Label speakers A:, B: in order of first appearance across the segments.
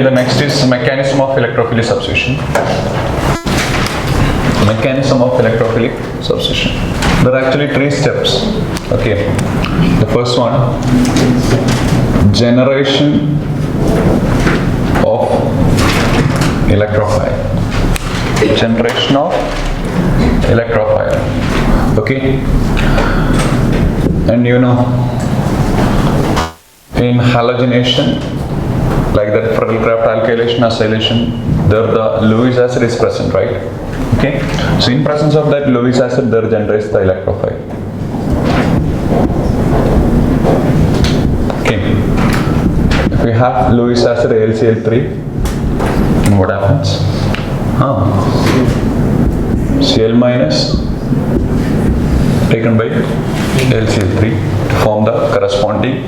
A: the next is mechanism of electrophilic substitution. Mechanism of electrophilic substitution. There are actually 3 steps. Okay. The first one, generation of electrophile. Generation of electrophile. Okay. And you know, in halogenation, like that Friedel-Crafts alkylation, acylation, there the Lewis acid is present, right? Okay. So in presence of that Lewis acid, there generates the electrophile. Okay. If we have Lewis acid AlCl3, what happens? Cl minus taken by AlCl3 to form the corresponding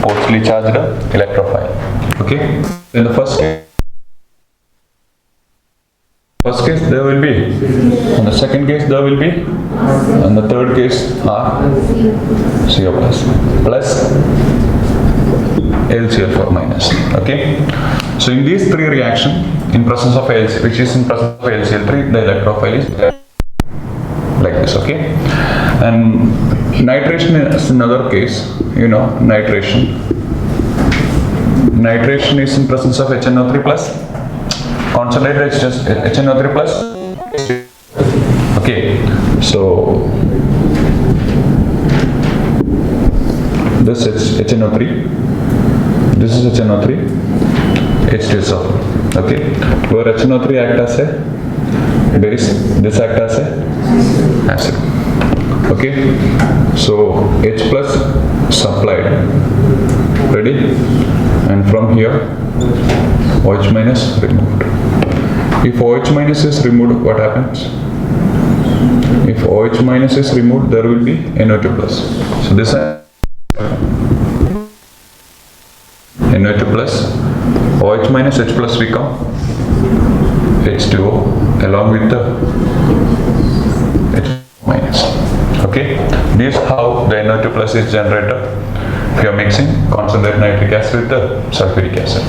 A: positively charged electrophile. Okay. In the first case there will be, in the second case there will be, and the third case CO plus AlCl4 minus. Okay. So in these 3 reactions, in presence of AlCl, which is in presence of AlCl3, the electrophile is like this. Okay. And nitration is another case. You know, nitration is in presence of HNO3 plus concentrated HNO3 plus. Okay, so this is HNO3, this is HNO3, H2SO4. Okay, where HNO3 act as a base, this act as a acid. Okay, so H plus supplied, ready, and from here OH minus removed. If OH minus is removed, what happens? If OH minus is removed, there will be NO2 plus. So this NO2 plus, OH minus H plus become H2O along with the H minus. Okay, this is how the NO2 plus is generated if you are mixing concentrated nitric acid with the sulfuric acid.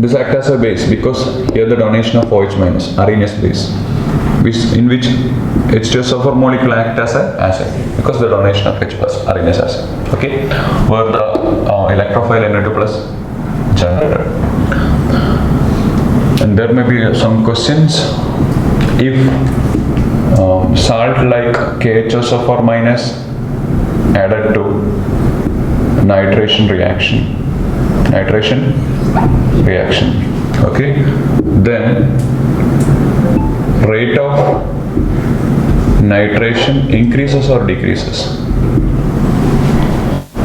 A: This acts as a base because here the donation of OH minus, Arrhenius base, in which H2SO4 molecule acts as an acid because the donation of H plus, Arrhenius acid. Okay, where the electrophile NO2 plus generated. And there may be some questions. If salt like KHSO4 minus added to nitration reaction, okay, then rate of nitration increases or decreases.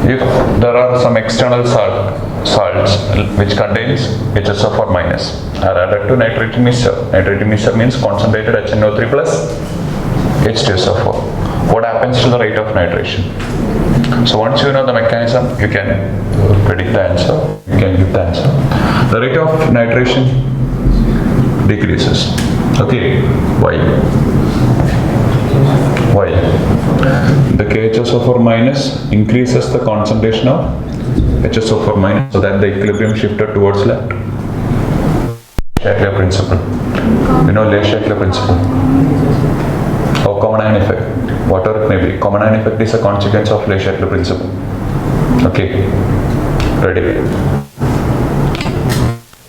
A: If there are some external salts which contains HSO4 minus are added to nitrating mixture. Nitrating mixture means concentrated HNO3 plus H2SO4. What happens to the rate of nitration? So once you know the mechanism, you can predict the answer, you can give the answer. The rate of nitration decreases. Okay, why? Why? The KHSO4 minus increases the concentration of HSO4 minus so that the equilibrium shifted towards left. Le-Chatelet principle. You know Le-Chatelet principle. Or common ion effect. Whatever it may be. Common ion effect is a consequence of Le-Chatelet principle. Okay. Ready?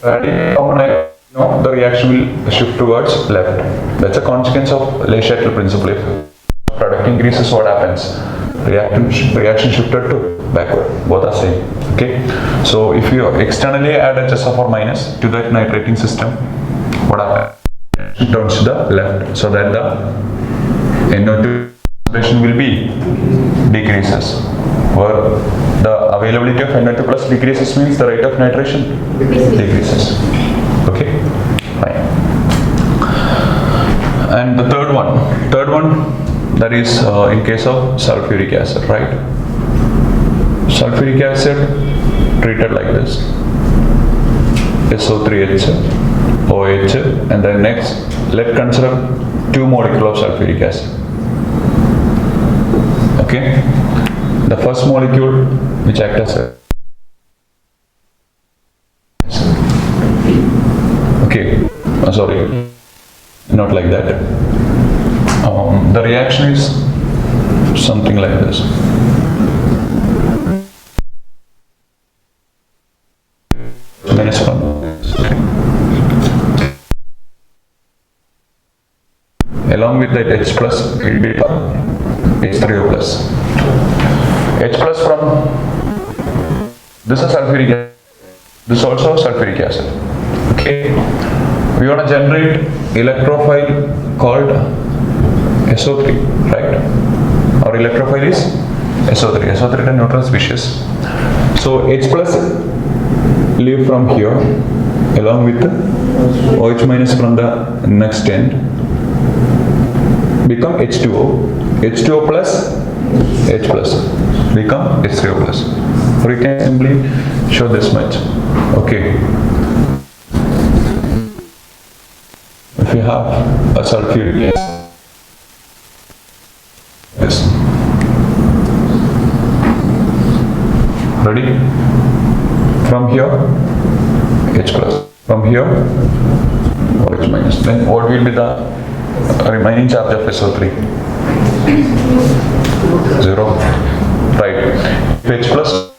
A: Ready? Common ion. No, the reaction will shift towards left. That's a consequence of Le-Chatelet principle. If product increases, what happens? Reaction shifted to backward. Both are same. Okay. So if you externally add HSO4 minus to that nitrating system, what happens? It turns to the left, so that the NO2 concentration will be decreases. Where the availability of NO2 plus decreases means the rate of nitration decreases. Okay. Fine. And the third one, that is in case of sulfuric acid, right? Sulfuric acid treated like this: SO3H, OH, and then next, let's consider 2 molecules of sulfuric acid. Okay, the first molecule which acts as a sorry, not like that. The reaction is something like this. Minus 1. Along with that H plus, it will be H3O plus. H plus from, this is sulfuric acid, this is also sulfuric acid. Okay, we want to generate electrophile called SO3, right? Our electrophile is SO3. SO3 is a neutral species. So H plus leave from here along with OH minus from the next end become H2O. H2O plus H plus become H3O plus. Or you can simply show this much. Okay. If you have a sulfuric acid, yes. Ready? From here, H plus. From here, OH minus. Then what will be the remaining charge of SO3? 0. Right. H plus.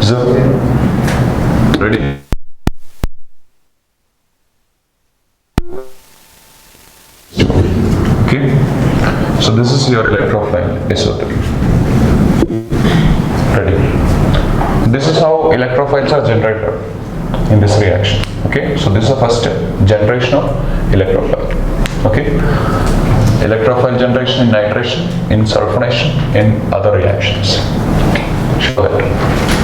A: Zero. Ready? Okay. So this is your electrophile SO3. Ready? This is how electrophiles are generated in this reaction. Okay. So this is the first step, generation of electrophile. Okay. Electrophile generation in nitration, in sulfonation, in other reactions. Show that.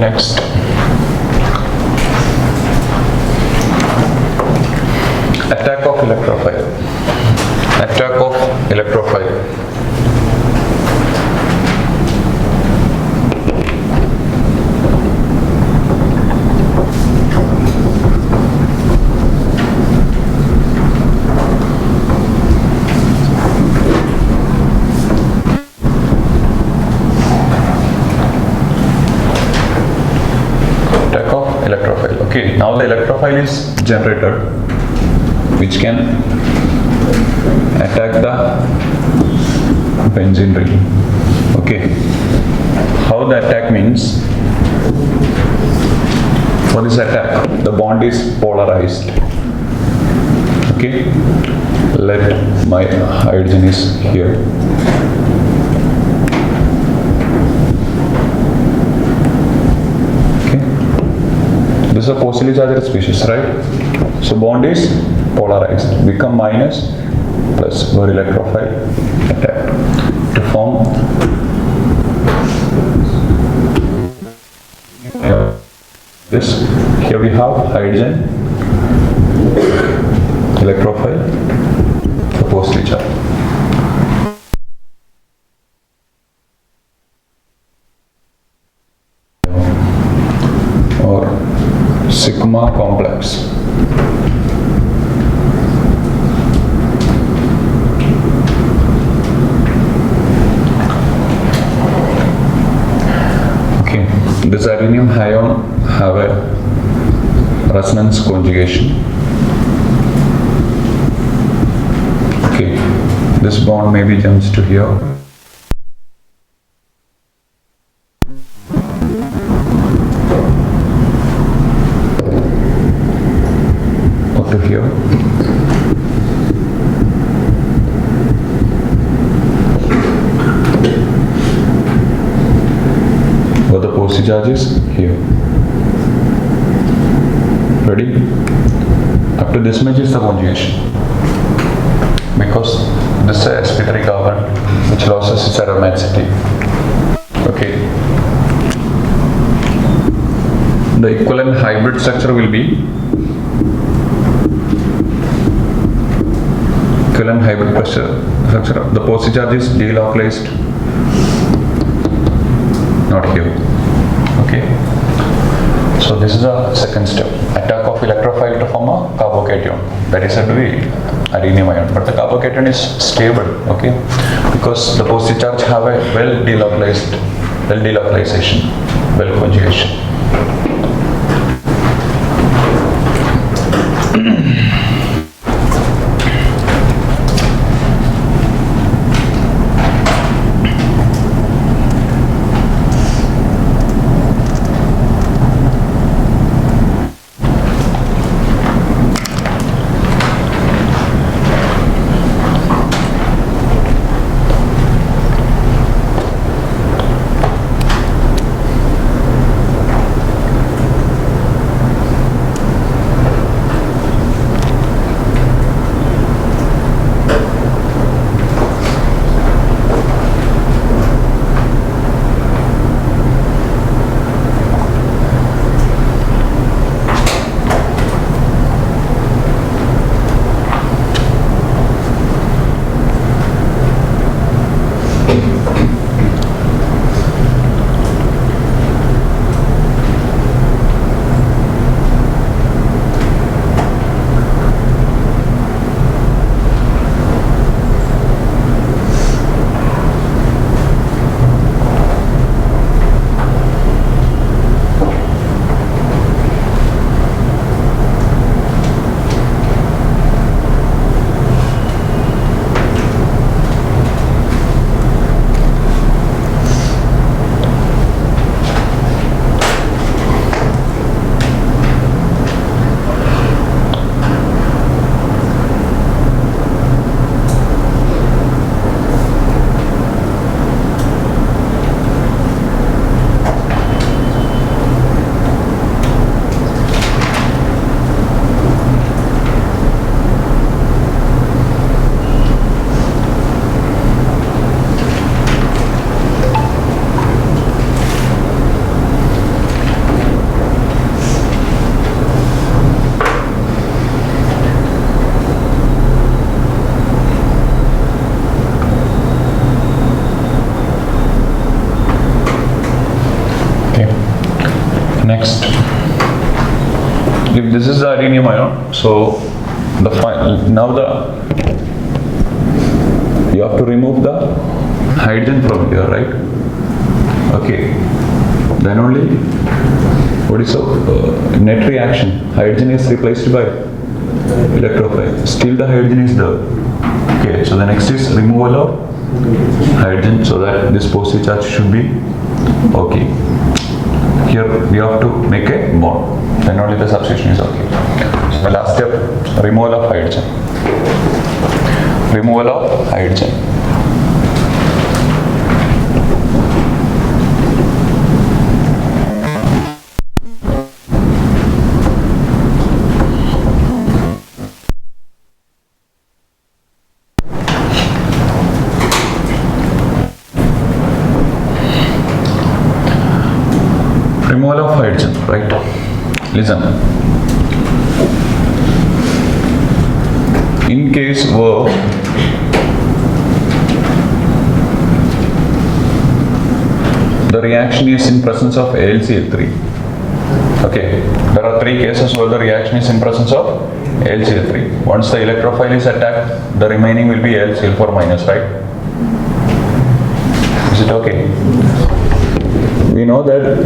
A: next. Attack of electrophile. Attack of electrophile. Attack of electrophile. Okay, now the electrophile is generated, which can attack the benzene ring. Okay, how the attack means, for this attack the bond is polarized. Okay, let my hydrogen is here. Okay, this is a positively charged species, right? So bond is polarized, become minus plus, where electrophile attack to form this. Here we have hydrogen, electrophile, the positively charged. Or sigma complex. This aluminum ion have a resonance conjugation. Okay, this bond maybe jumps to here. Or to here. The positive charge is here. Ready? Up to this much is the conjugation, because this is a sp3 carbon which loses its aromaticity. Okay. The equivalent hybrid structure will be equivalent hybrid structure. The positive charge is delocalized, not here. Okay, so this is the second step, attack of electrophile to form a carbocation, that is said to be aluminum ion, but the carbocation is stable. Okay, because the positive charge have a well delocalization, well conjugation. Next, if this is the adenium ion, so now you have to remove the hydrogen from here, right? Okay, then only what is net reaction? Hydrogen is replaced by electrophile. Still the hydrogen is there. Okay, so the next is removal of hydrogen, so that this positive charge should be okay. Here we have to make a bond, then only the substitution is okay. So the last step, removal of hydrogen. Removal of hydrogen. Removal of hydrogen, right? Listen. In case where the reaction is in presence of AlCl3. Okay, there are three cases where the reaction is in presence of AlCl3. Once the electrophile is attacked, the remaining will be AlCl4 minus, right? Is it okay? We know that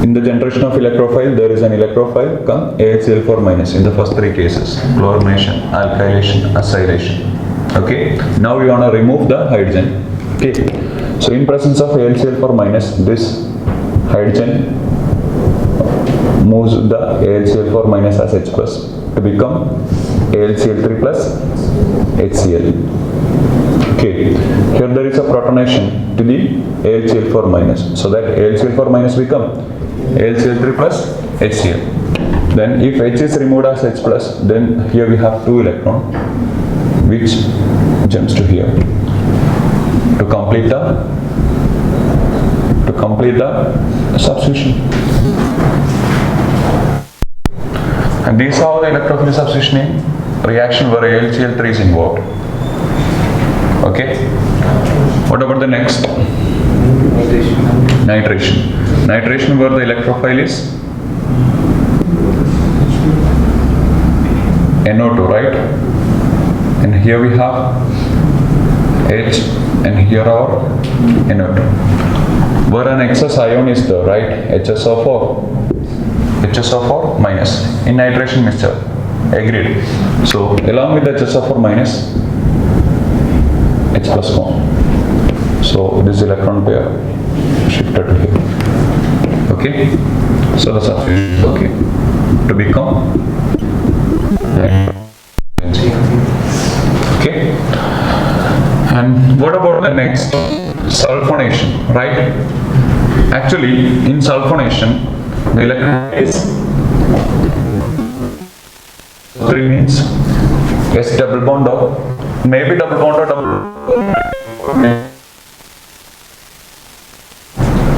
A: in the generation of electrophile, there is an electrophile come AlCl4 minus in the first three cases: chlorination, alkylation, acylation. Okay, now we want to remove the hydrogen. Okay, so in presence of AlCl4 minus, this hydrogen moves the AlCl4 minus as H plus to become AlCl3 plus HCl. Okay, here there is a protonation to the AlCl4 minus, so that AlCl4 minus become AlCl3 plus HCl. Then if H is removed as H plus, then here we have two electrons which jumps to here to complete the substitution. And this is how the electrophilic substitution in reaction where AlCl3 is involved. Okay. What about the next? Nitration. Nitration where the electrophile is NO2, right? And here we have H and here our NO2. Where an excess ion is there, right? HSO4 minus in nitration mixture. Agreed. So along with the HSO4 minus, H plus bond. So this electron pair shifted to here. Okay. So the substitution is okay to become okay. And what about the next? Sulfonation, right? Actually, in sulfonation, the electron is 3 means S double bond or maybe double bond or double.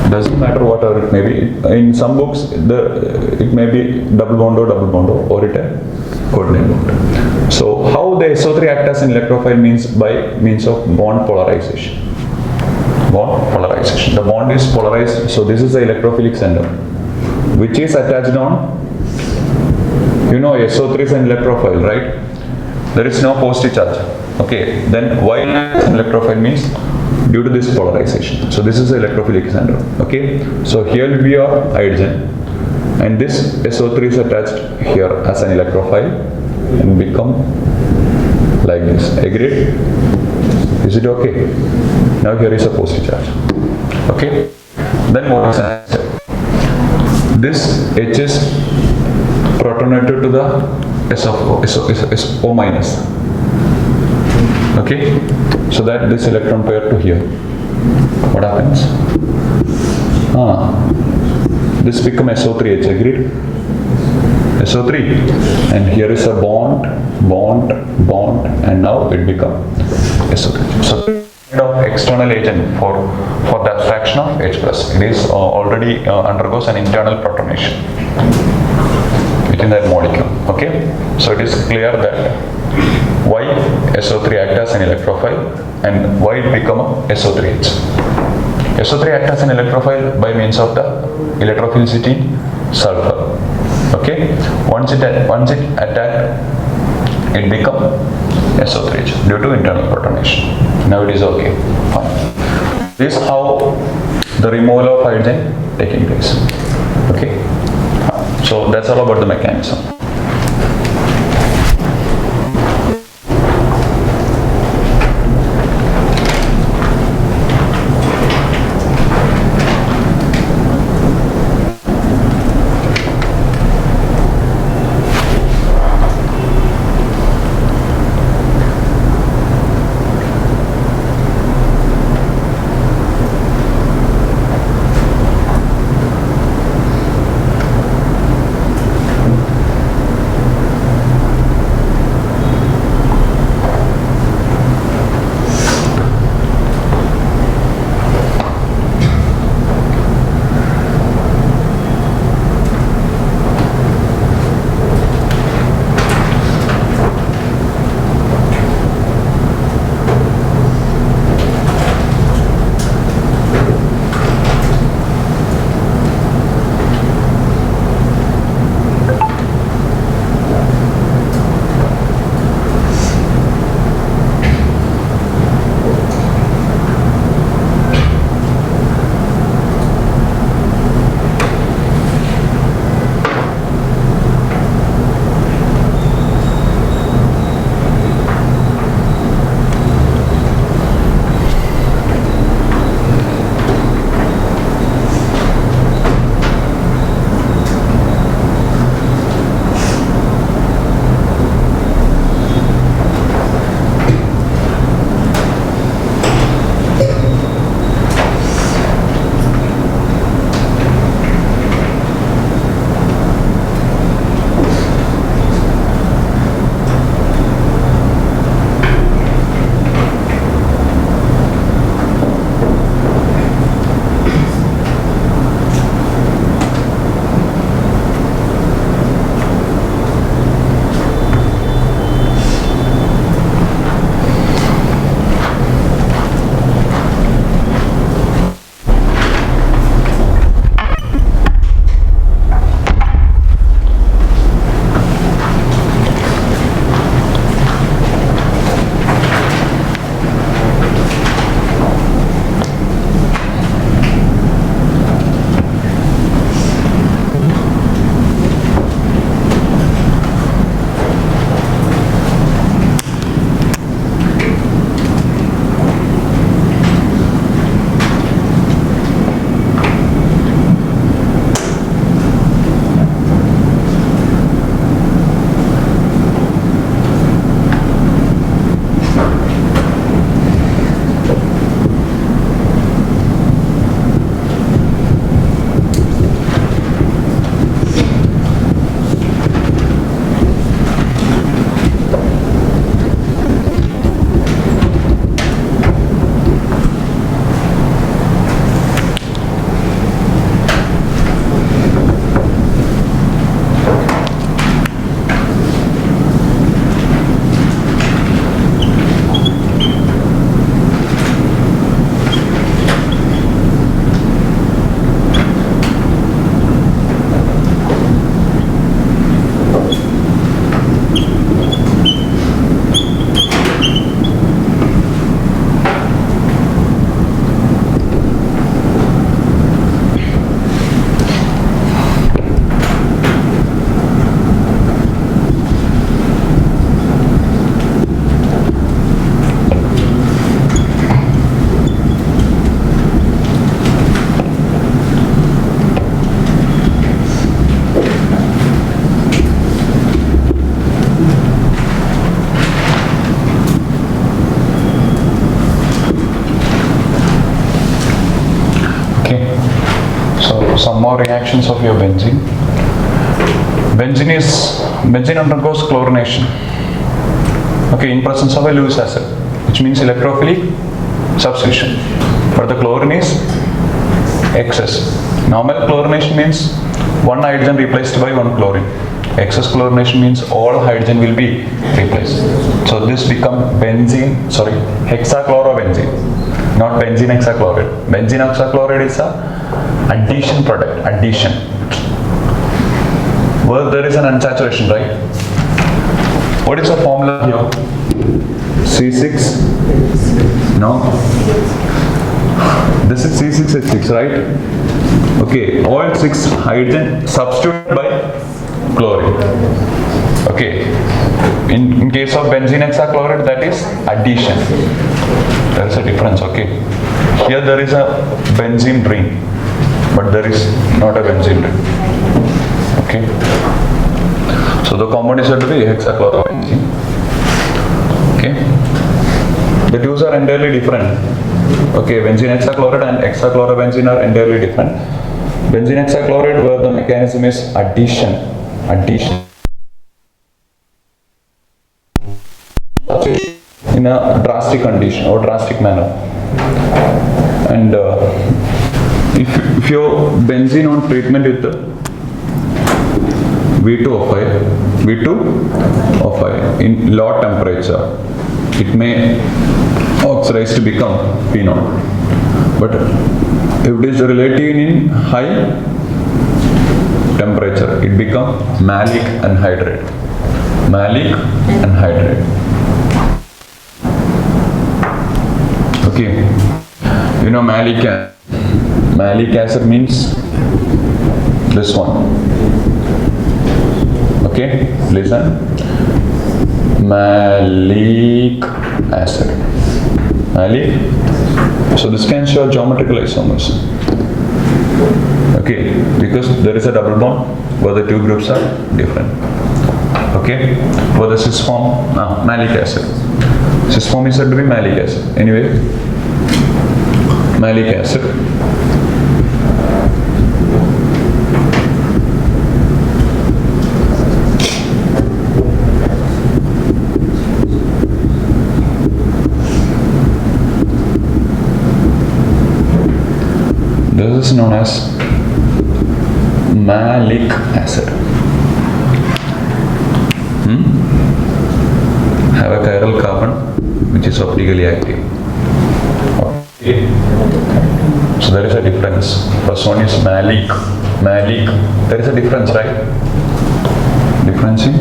A: Doesn't matter whatever it may be. In some books, it may be double bond or it a coordinate bond. So how the SO3 acts as an electrophile means by means of bond polarization. Bond polarization. The bond is polarized. So this is the electrophilic center, which is attached on. You know, SO3 is an electrophile, right? There is no positive charge. Okay. Then why an electrophile means due to this polarization. So this is the electrophilic center. Okay. So here will be your hydrogen, and this SO3 is attached here as an electrophile and become like this. Agreed? Is it okay? Now here is a positive charge. Okay. Then what is the next step? This H is protonated to the SO minus. Okay. So that this electron pair to here. What happens? This become SO3H. Agreed? SO3, and here is a bond, and now it become SO3. So kind of external agent for the abstraction of H plus. It is already undergoes an internal protonation within that molecule. Okay, so it is clear that why SO3 acts as an electrophile and why it become a SO3H. SO3 acts as an electrophile by means of the electrophilicity sulfur. Okay, once it attacked, it become SO3H due to internal protonation. Now it is okay, fine. This is how the removal of hydrogen taking place. Okay, so that's all about the mechanism. some more reactions of your benzene. Benzene undergoes chlorination. Okay, in presence of a Lewis acid, which means electrophilic substitution. But the chlorine is excess. Normal chlorination means one hydrogen replaced by one chlorine. Excess chlorination means all hydrogen will be replaced. So this become hexachlorobenzene, not benzene hexachloride. Benzene hexachloride is a addition product, addition. Well, there is an unsaturation, right? What is the formula here? C6? No. This is C6H6, right? Okay, all 6 hydrogen substituted by chlorine. Okay. In case of benzene hexachloride, that is addition. There is a difference, okay? Here there is a benzene ring, but there is not a benzene ring. Okay? So the compound is said to be hexachlorobenzene. Okay? The two are entirely different. Okay, benzene hexachloride and hexachlorobenzene are entirely different. Benzene hexachloride, where the mechanism is addition. In a drastic condition or drastic manner. And if your benzene on treatment with V2O5 in low temperature, it may oxidize to become phenol. But if it is relative in high temperature, it becomes malic anhydride. Okay, you know malic acid means this one. Okay, listen. Malic acid. So this can show geometrical isomers. Okay, because there is a double bond where the two groups are different. Okay, where the cis form, malic acid. Cis form is said to be malic acid. Anyway, malic acid. This is known as malic acid. Have a chiral carbon which is optically active. Okay. So there is a difference. First one is malic. There is a difference, right? Difference in?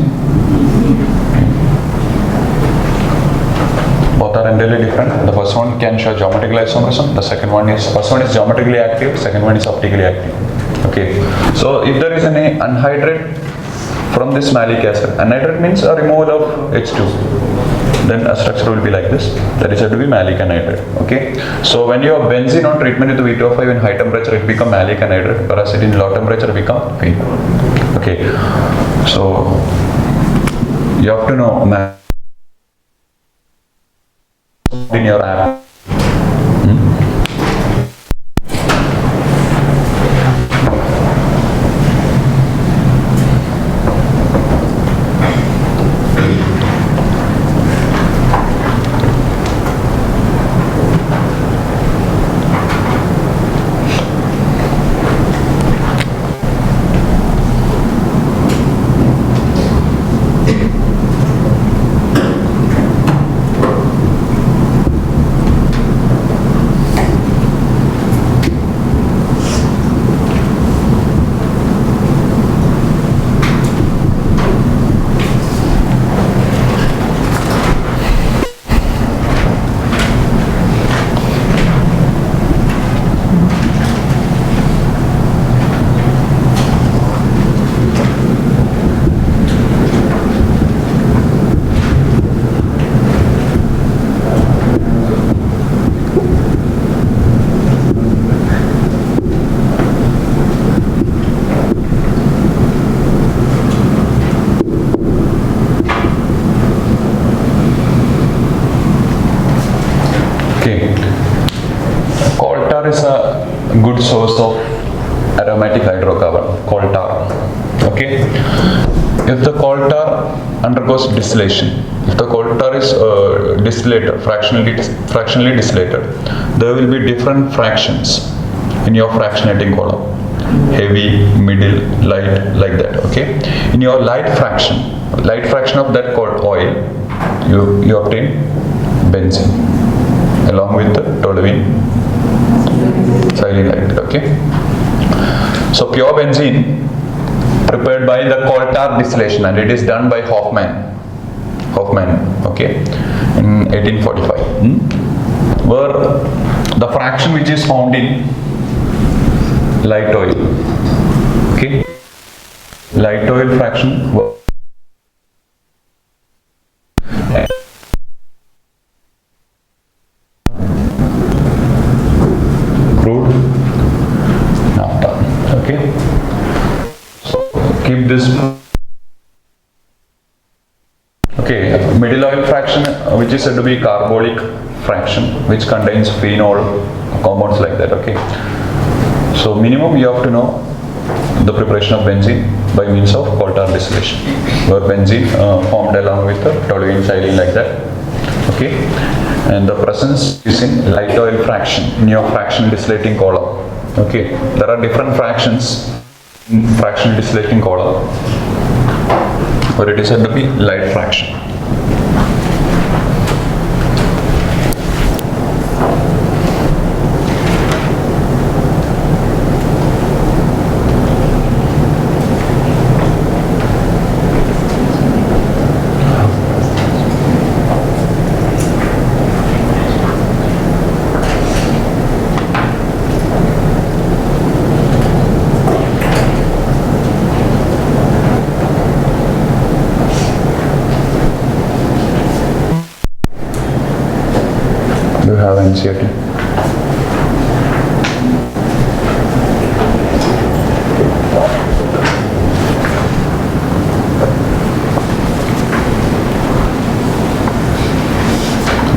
A: Both are entirely different. The first one can show geometrical isomerism. The second one is, first one is geometrically active, second one is optically active. Okay. So if there is any anhydride from this malic acid, anhydride means a removal of H2, then a structure will be like this. That is said to be malic anhydride. Okay. So when you have benzene on treatment with V2O5 in high temperature, it becomes malic anhydride, whereas it in low temperature become phenol. Okay. So you have to know in your app. Is a good source of aromatic hydrocarbon, coal tar. Okay, if the coal tar undergoes distillation, if the coal tar is distillated, fractionally distillated, there will be different fractions in your fractionating column, heavy, middle, light, like that. Okay, in your light fraction of that called oil, you obtain benzene along with the toluene silane. Okay, so pure benzene prepared by the coal tar distillation, and it is done by Hoffman, okay, in 1845. Where the fraction which is found in light oil, okay, light oil fraction crude naphtha, okay. So keep this. Okay, middle oil fraction, which is said to be carbolic fraction, which contains phenol compounds like that, okay. So minimum you have to know the preparation of benzene by means of coal tar distillation, where benzene formed along with the toluene xylene like that, okay. And the presence is in light oil fraction, neofractional distillating column, okay. There are different fractions in fractional distillating column, where it is said to be light fraction. Do you have Ncert?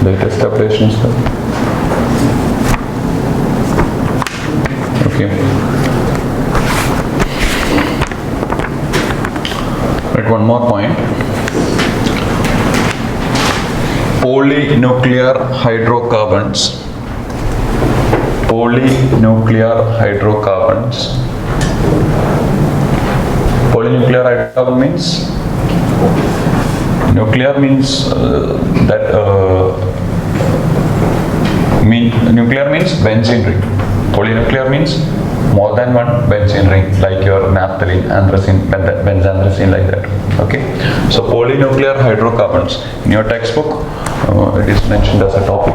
A: Latest updations, okay. Right, one more point. Polynuclear hydrocarbons. Polynuclear hydrocarbons. Polynuclear hydrocarbon means, nuclear means nuclear means benzene ring. Polynuclear means more than one benzene ring, like your naphthalene, anthracene, benzanthracene, like that, okay. So polynuclear hydrocarbons, in your textbook it is mentioned as a topic,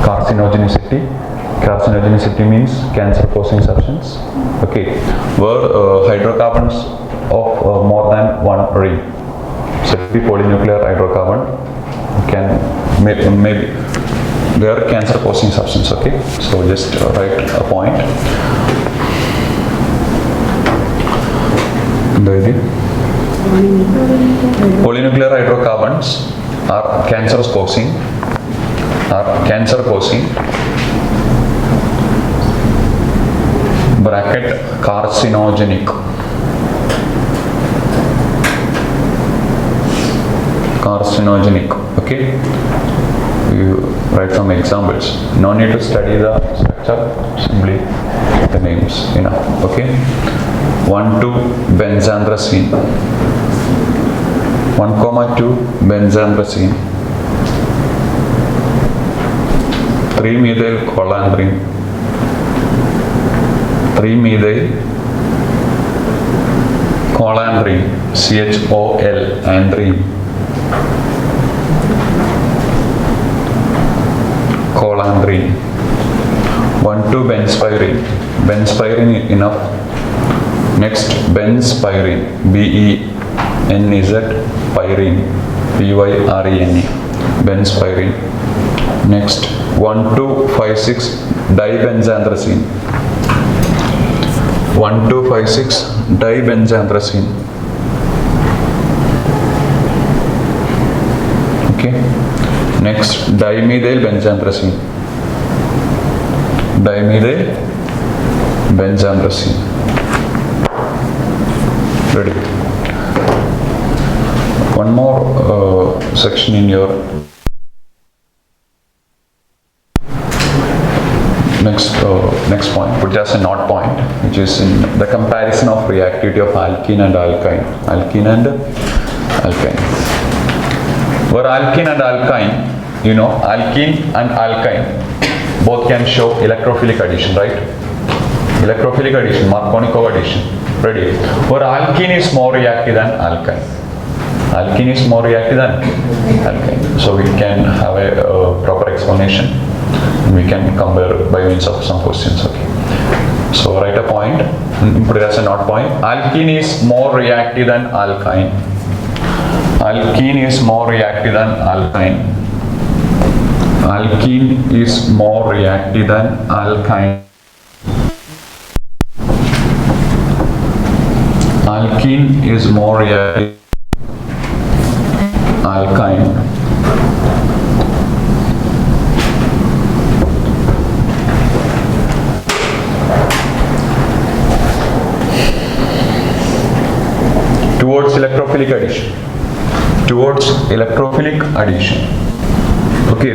A: carcinogenicity. Carcinogenicity means cancer causing substance, okay, where hydrocarbons of more than one ring, so the polynuclear hydrocarbon can maybe they are cancer causing substance, okay. So just write a point. Polynuclear hydrocarbons are cancer causing, bracket carcinogenic, okay. You write some examples. No need to study the structure, simply the names enough, okay. 1,2 benzanthracene, 1,2 benzanthracene, 3-methyl cholandrine, 3-methyl cholandrine, CHOL, andrine, cholandrine. 1,2 benzpyrene, benzpyrene enough. Next, benzpyrene, BENZ, pyrene, PYRENE, benzpyrene. Next, 1,2,5,6 dibenzanthracene, 1,2,5,6 dibenzanthracene, okay. Next, dimethyl benzanthracene, ready. One more section in your next point, put just a not point, which is in the comparison of reactivity of alkene and alkyne. Where alkene and alkyne, you know, alkene and alkyne both can show electrophilic addition, right? Electrophilic addition, Markovnikov addition. Ready? Or alkene is more reactive than alkyne. Alkene is more reactive than alkyne. So we can have a proper explanation. We can compare by means of some questions. Okay. So write a point, put it as a not point. Alkene is more reactive than alkyne. Alkene is more reactive than alkyne. Alkene is more reactive than alkyne. Alkene is more reactive than alkyne. Towards electrophilic addition. Towards electrophilic addition. Okay.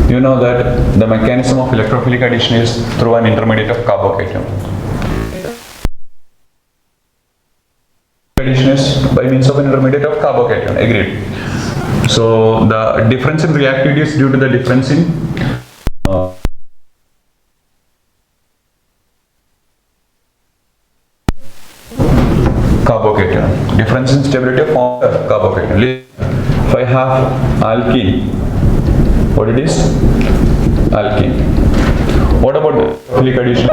A: You know that the mechanism of electrophilic addition is through an intermediate of carbocation. Addition is by means of an intermediate of carbocation. Agreed. So the difference in reactivity is due to the difference in carbocation. Difference in stability of carbocation. If I have alkene, what it is? Alkene. What about electrophilic addition?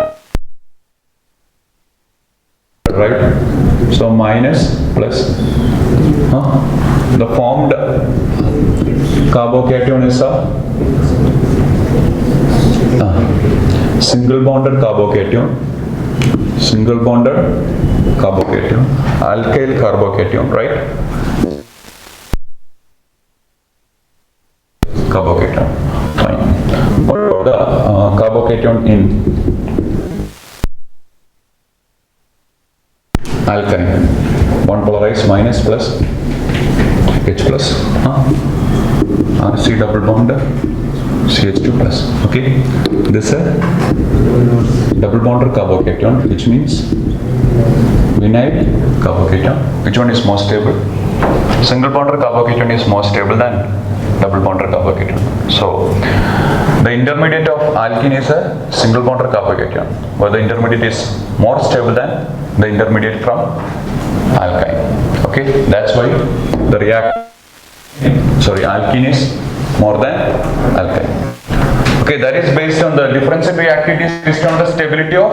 A: Right? So minus plus. The formed carbocation is a single bonded carbocation. Single bonded carbocation. Alkyl carbocation, right? Carbocation. Fine. What about the carbocation in alkyne? One polarized minus plus H plus RC double bond CH2 plus. Okay, this is a double bonded carbocation, which means vinyl carbocation. Which one is more stable? Single bonded carbocation is more stable than double bonded carbocation. So the intermediate of alkene is a single bonded carbocation, where the intermediate is more stable than the intermediate from alkyne. Okay, that's why the alkene is more than alkyne. Okay, that is based on the difference in reactivity based on the stability of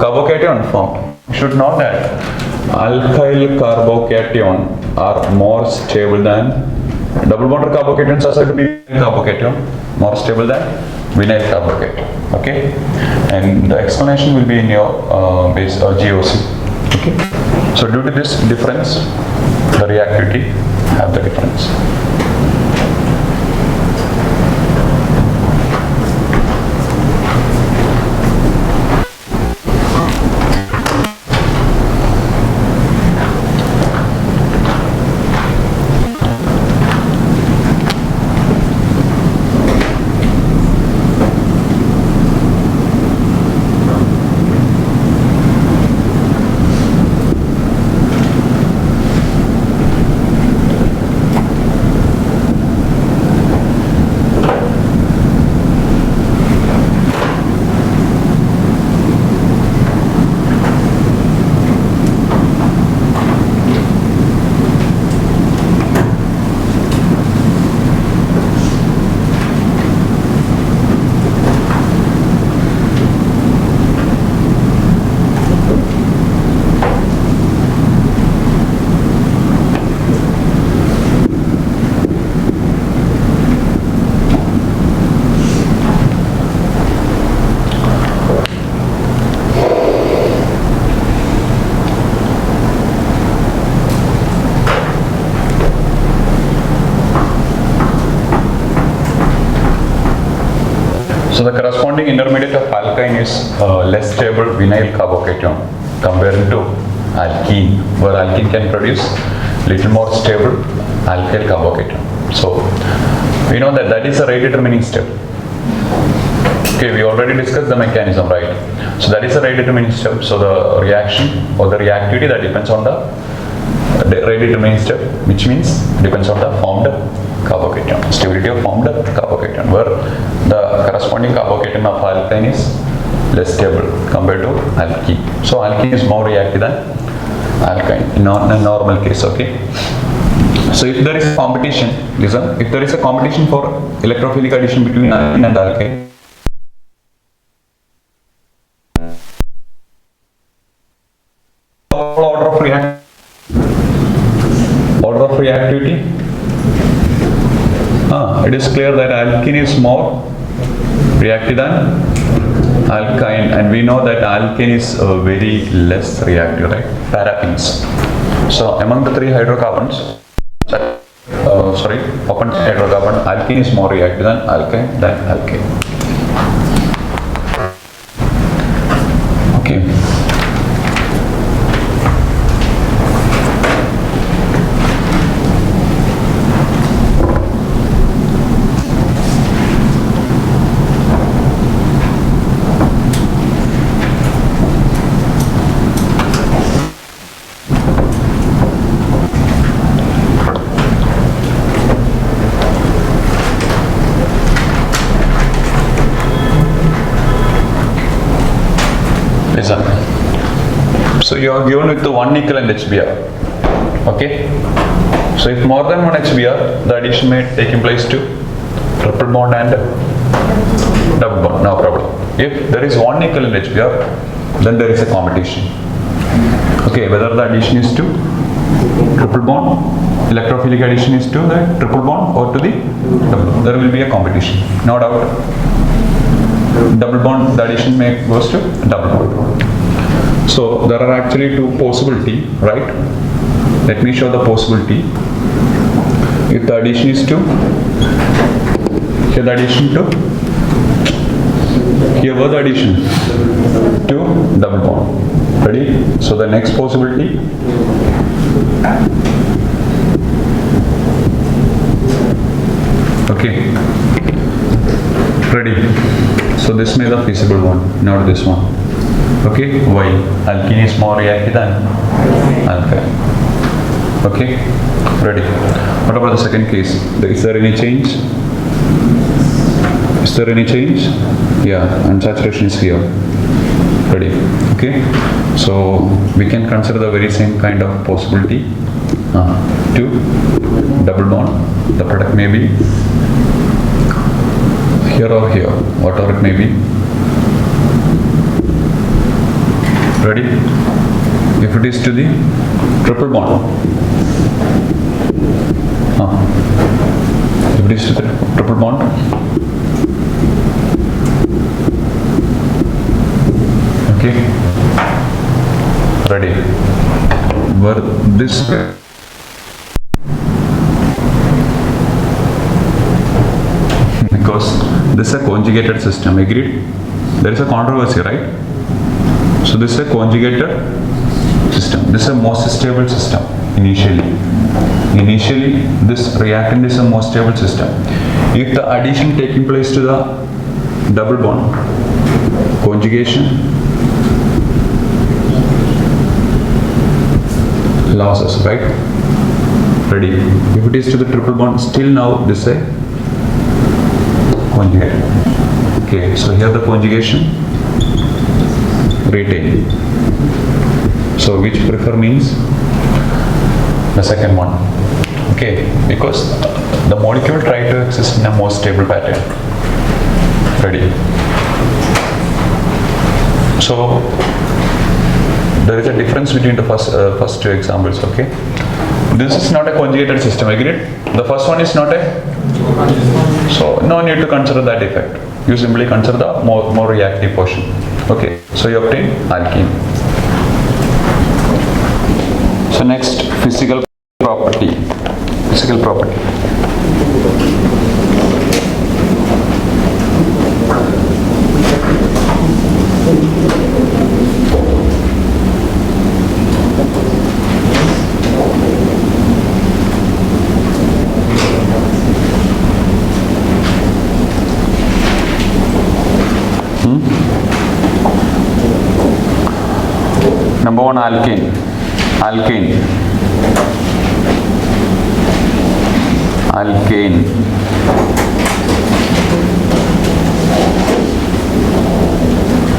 A: carbocation formed. You should know that alkyl carbocation are more stable than double bonded carbocations are said to be carbocation, more stable than vinyl carbocation. Okay, and the explanation will be in your base GOC. Okay, so due to this difference, the reactivity have the difference. So the corresponding intermediate of alkyne is less stable vinyl carbocation compared to alkene, where alkene can produce little more stable alkyl carbocation. So we know that that is a rate determining step. Okay, we already discussed the mechanism, right? So that is a rate determining step. So the reaction or the reactivity that depends on the rate determining step, which means depends on the formed carbocation, stability of formed carbocation, where the corresponding carbocation of alkyne is less stable compared to alkene. So alkene is more reactive than alkyne in a normal case. Okay. So if there is a competition, listen, if there is a competition for electrophilic addition between alkene and alkyne, order of reactivity, it is clear that alkene is more reactive than alkyne, and we know that alkene is very less reactive, right? Paraffins. So among the three hydrocarbons, open hydrocarbon, alkene is more reactive than alkane. Okay. So you are given with the one nickel and HBr. Okay. So if more than one HBr, the addition may take in place to triple bond and double bond. No problem. If there is one nickel and HBr, then there is a competition. Okay. Whether the addition is to triple bond, electrophilic addition is to the triple bond or to the double bond, there will be a competition. No doubt. Double bond, the addition may goes to double bond. So there are actually two possibilities, right? Let me show the possibility. If the addition is to, here the addition to, here was the addition to double bond. Ready? So the next possibility, okay. Ready? So this may be the feasible one, not this one. Okay, why? Alkene is more reactive than alkyne. Okay, ready. What about the second case? Is there any change? Is there any change? Yeah, unsaturation is here. Ready. Okay, so we can consider the very same kind of possibility. To double bond, the product may be here or here, whatever it may be. Ready? If it is to the triple bond, if it is to the triple bond, okay. Ready? Where this because this is a conjugated system. Agreed? There is a controversy, right? So this is a conjugated system. This is a most stable system initially. Initially, this reactant is a most stable system. If the addition taking place to the double bond, conjugation losses, right? Ready? If it is to the triple bond, still now this is a conjugated. Okay, so here the conjugation retain. So which prefer means the second one. Okay, because the molecule try to exist in a more stable pattern. Ready? So there is a difference between the first two examples. Okay, this is not a conjugated system. Agreed? The first one is not a. So no need to consider that effect. You simply consider the more reactive portion. Okay, so you obtain alkene. So next, physical property. Physical property. Number one, alkane. Alkane. alkane.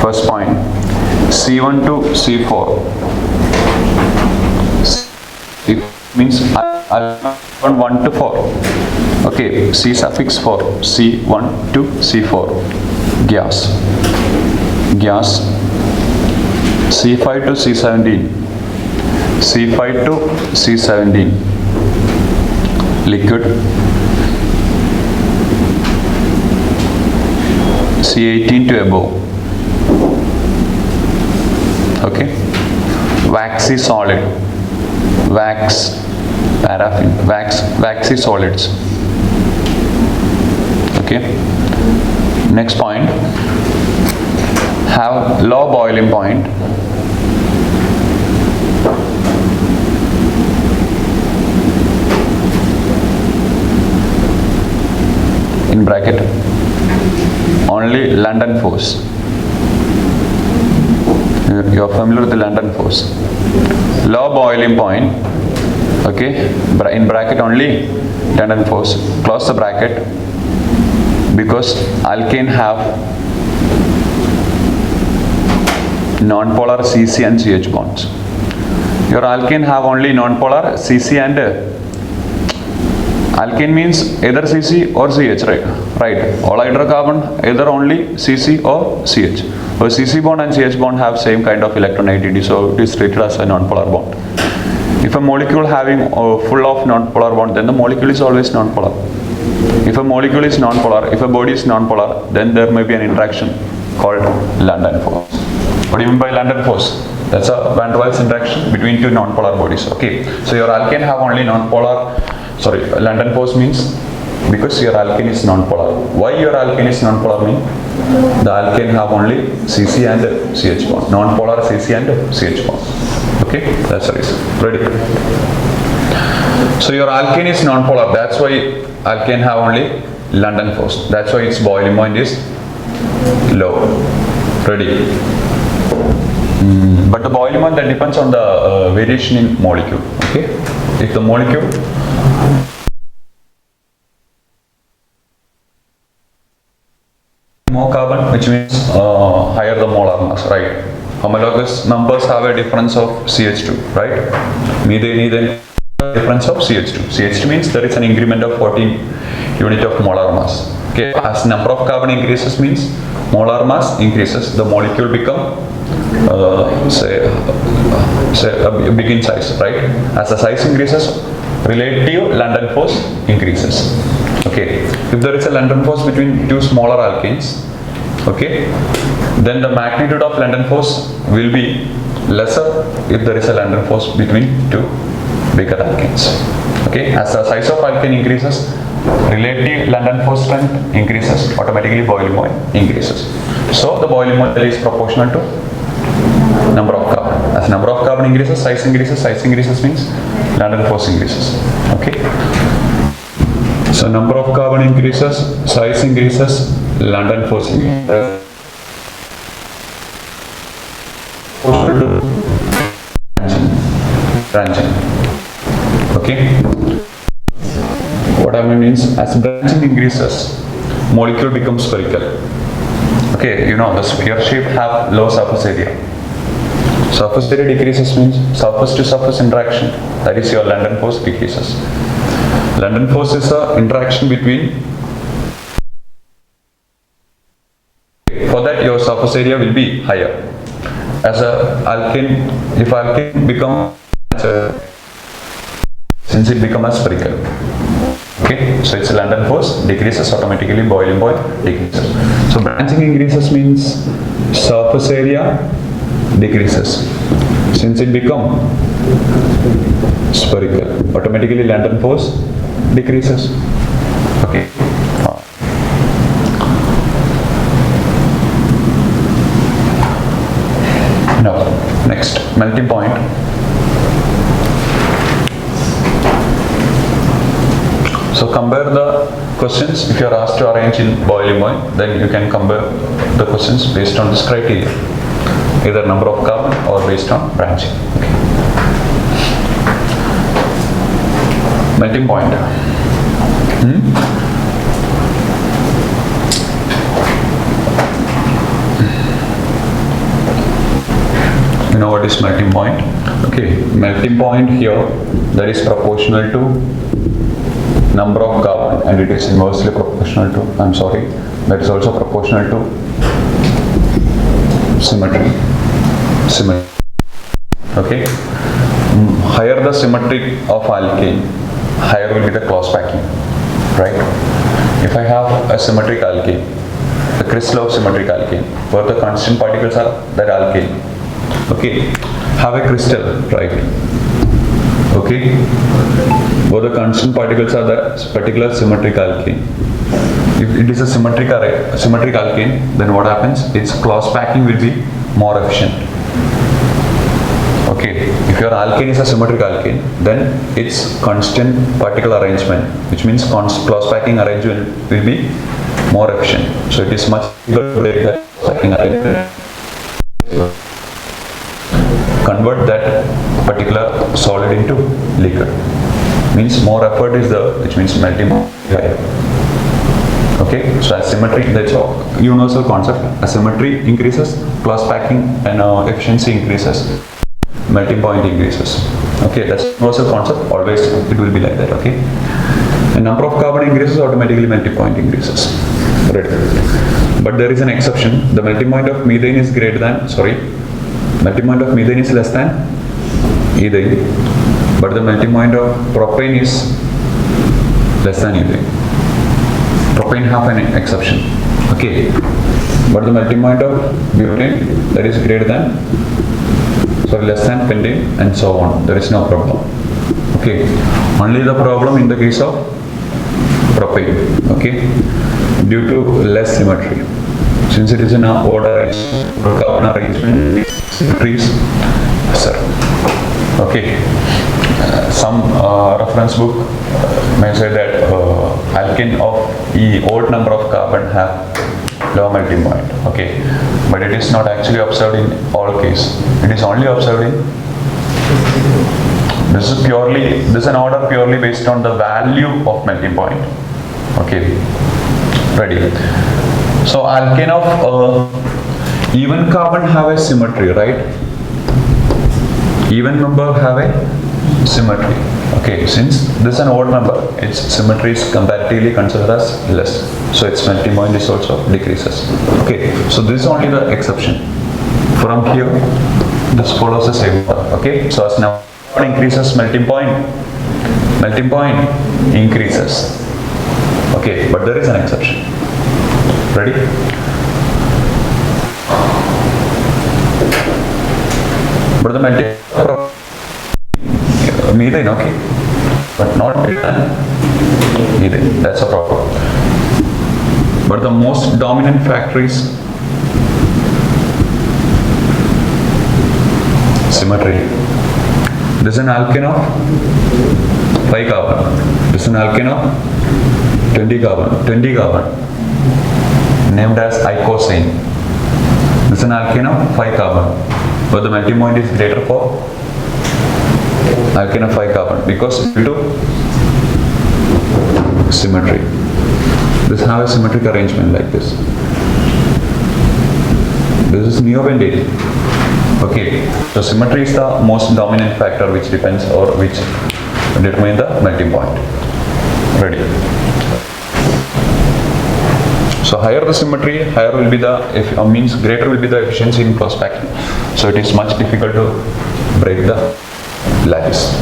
A: First point, C1 to C4. It means from 1 to 4. Okay, C suffix 4, C1 to C4. Gas. C5 to C17. C5 to C17. Liquid. C18 to above. Okay. Waxy solid. Wax, paraffin, waxy solids. Okay. Next point, have low boiling point. In bracket, only London force. You are familiar with the London force. Low boiling point, okay, in bracket only London force. Close the bracket, because alkane have non-polar CC and CH bonds. Your alkane have only non-polar CC and alkane means either CC or CH, right? All hydrocarbon either only CC or CH. So CC bond and CH bond have same kind of electronegativity, so it is treated as a non-polar bond. If a molecule having full of non-polar bond, then the molecule is always non-polar. If a molecule is non-polar, if a body is non-polar, then there may be an interaction called London force. What do you mean by London force? That's a van der Waals interaction between two non-polar bodies. Okay, so your alkane have only non-polar. Sorry, London force means because your alkane is non-polar. Why your alkane is non-polar mean? The alkane have only CC and CH bond. Non-polar CC and CH bond. Okay, that's the reason. Ready? So your alkane is non-polar. That's why alkane have only London force. That's why its boiling point is low. Ready? But the boiling point that depends on the variation in molecule. Okay, if the molecule more carbon, which means higher the molar mass, right? Homologous numbers have a difference of CH2, right? Methane difference of CH2. CH2 means there is an increment of 14 unit of molar mass. Okay, as number of carbon increases means molar mass increases, the molecule become say a big in size, right? As the size increases, relative London force increases. Okay, if there is a London force between two smaller alkanes, okay, then the magnitude of London force will be lesser if there is a London force between two bigger alkanes. Okay, as the size of alkane increases, relative London force strength increases, automatically boiling point increases. So the boiling point is proportional to number of carbon. As number of carbon increases, size increases. Size increases means London force increases. Okay. So number of carbon increases, size increases, London force increases. Branching. Okay. What I mean means, as branching increases, molecule becomes spherical. Okay, you know the sphere shape have low surface area. Surface area decreases means surface to surface interaction, that is your London force decreases. London force is the interaction between, for that your surface area will be higher. As a alkane, if alkane become since it becomes spherical. Okay, so its London force decreases, automatically boiling point decreases. So branching increases means surface area decreases. Since it become spherical, automatically London force decreases. Okay. Now, next, melting point. So compare the questions. If you are asked to arrange in boiling point, then you can compare the questions based on this criteria, either number of carbon or based on branching. Okay. Melting point. You know what is melting point? Okay, melting point here, that is proportional to number of carbon, and it is inversely proportional to, that is also proportional to symmetry. Okay, higher the symmetry of alkane, higher will be the cross packing, right? If I have a symmetric alkane, the crystal of symmetric alkane, where the constant particles are that alkane, okay, have a crystal, right? Okay, where the constant particles are that particular symmetric alkane. If it is a symmetric alkane, then what happens? Its cross packing will be more efficient. Okay, if your alkane is a symmetric alkane, then its constant particle arrangement, which means cross packing arrangement, will be more efficient. So it is much easier to break that packing arrangement. Convert that particular solid into liquid. Means more effort is there, which means melting higher. Okay, so as symmetry, that's a universal concept. As symmetry increases, cross packing and efficiency increases, melting point increases. Okay, that's universal concept. Always it will be like that. Okay, the number of carbon increases, automatically melting point increases. Right. But there is an exception. The melting point of methane is greater than, melting point of methane is less than ethane, but the melting point of propane is less than ethane. Propane have an exception, okay, but the melting point of butane, that is greater than, less than pentane, and so on. There is no problem. Okay, only the problem in the case of propane, okay, due to less symmetry. Since it is in an order carbon arrangement, symmetries, sir. Okay, some reference book may say that alkane of odd number of carbon have low melting point. Okay, but it is not actually observed in all cases. It is only observed in, this is an order purely based on the value of melting point. Okay, ready. So alkane of even carbon have a symmetry, right? Even number have a symmetry. Okay, since this is an odd number, its symmetry is comparatively considered as less. So its melting point is also decreases. Okay, so this is only the exception. From here, this follows the same order. Okay, so as now increases melting point increases. Okay, but there is an exception. Ready? But the melting methane, okay, but not methane. That's a problem. But the most dominant factor is symmetry. This is an alkane of 5 carbon. This is an alkane of 20 carbon. Named as icosane. This is an alkane of 5 carbon, but the melting point is greater for alkane of 5 carbon because due to symmetry. This have a symmetric arrangement like this. This is neobentane. Okay, so symmetry is the most dominant factor which depends or which determine the melting point. Ready? So higher the symmetry, higher will be the, means greater will be the efficiency in cross packing. So it is much difficult to break the lattice.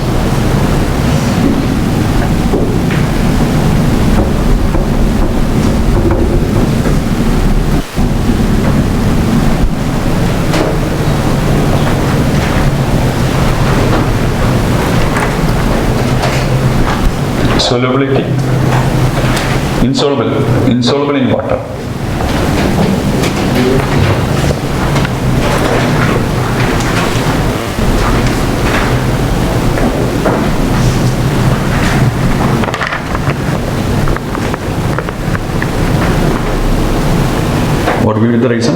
A: Solubility, insoluble in water. What will be the reason?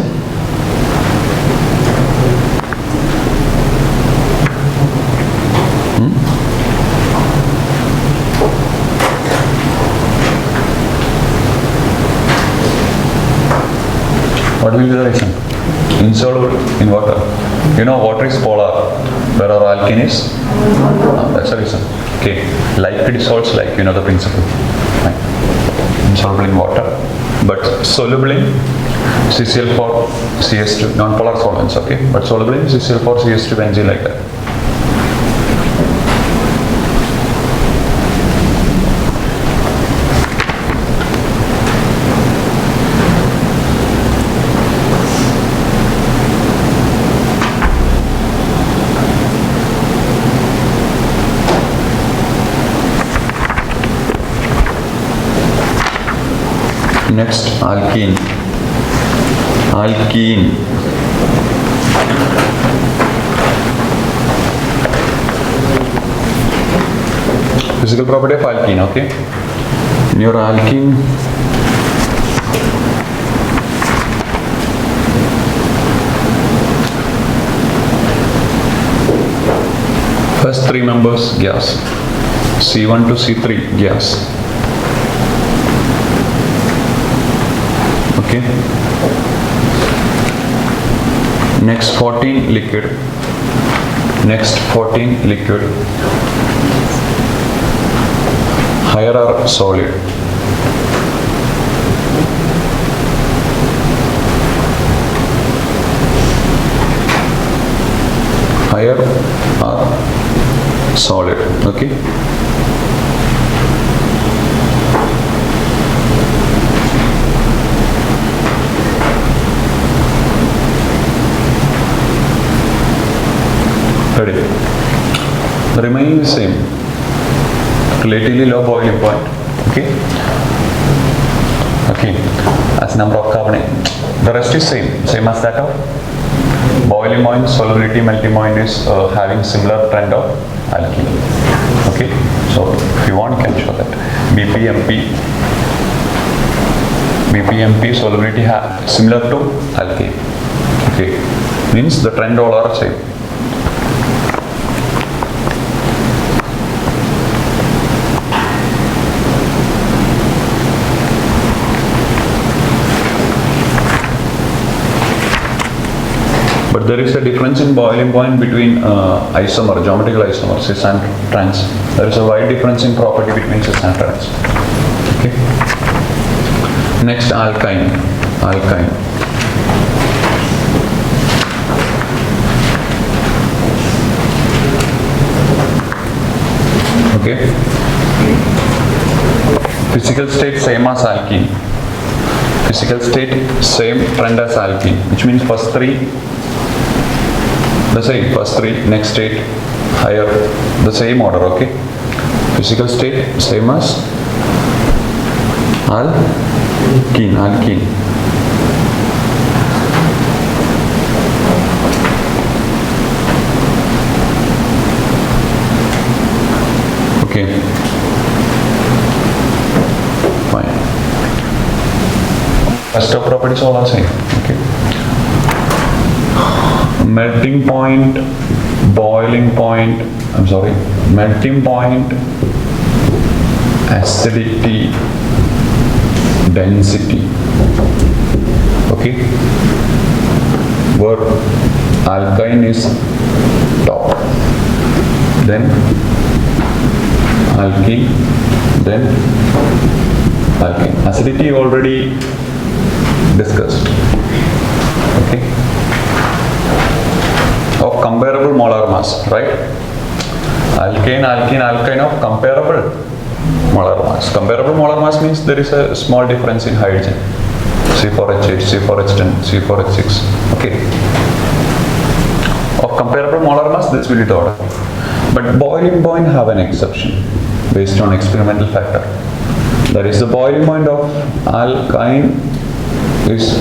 A: What will be the reason? Insoluble in water. You know water is polar, where our alkene is? That's the reason. Okay. Like dissolves like, you know the principle. Right. Insoluble in water, but soluble in CCl4, CS2, non-polar solvents, okay? But soluble in CCl4, CS2, benzene like that. Next, alkene. Alkene. Physical property of alkene, okay? In your alkene, first three members gas, C1 to C3 gas. Okay. Next 14 liquid. Next 14 liquid. Higher are solid. Higher are solid. Okay. Ready? The remaining is same. Relatively low boiling point. Okay. Okay. As number of carbonate. The rest is same. Same as that of boiling point, solubility, melting point is having similar trend of alkene. Okay. So if you want, you can show that. BPMP solubility similar to alkene. Okay. Means the trend all are same. But there is a difference in boiling point between isomer, geometrical isomer, cis and trans. There is a wide difference in property between cis and trans. Okay. Next, alkyne. Alkyne. Okay. Physical state same as alkene. Physical state same trend as alkene, which means first three the same, first three, next state higher, the same order, okay? Physical state same as alkene, alkene. Okay. Fine. Rest of properties all are same, okay? Melting point, boiling point, melting point, acidity, density. Okay, where alkyne is top, then alkene, then alkene. Acidity already discussed. Okay. Of comparable molar mass, right? Alkane, alkene, alkyne of comparable molar mass. Comparable molar mass means there is a small difference in hydrogen. C4H8, C4H10, C4H6. Okay. Of comparable molar mass, this will be the order. But boiling point have an exception based on experimental factor. That is, the boiling point of alkyne is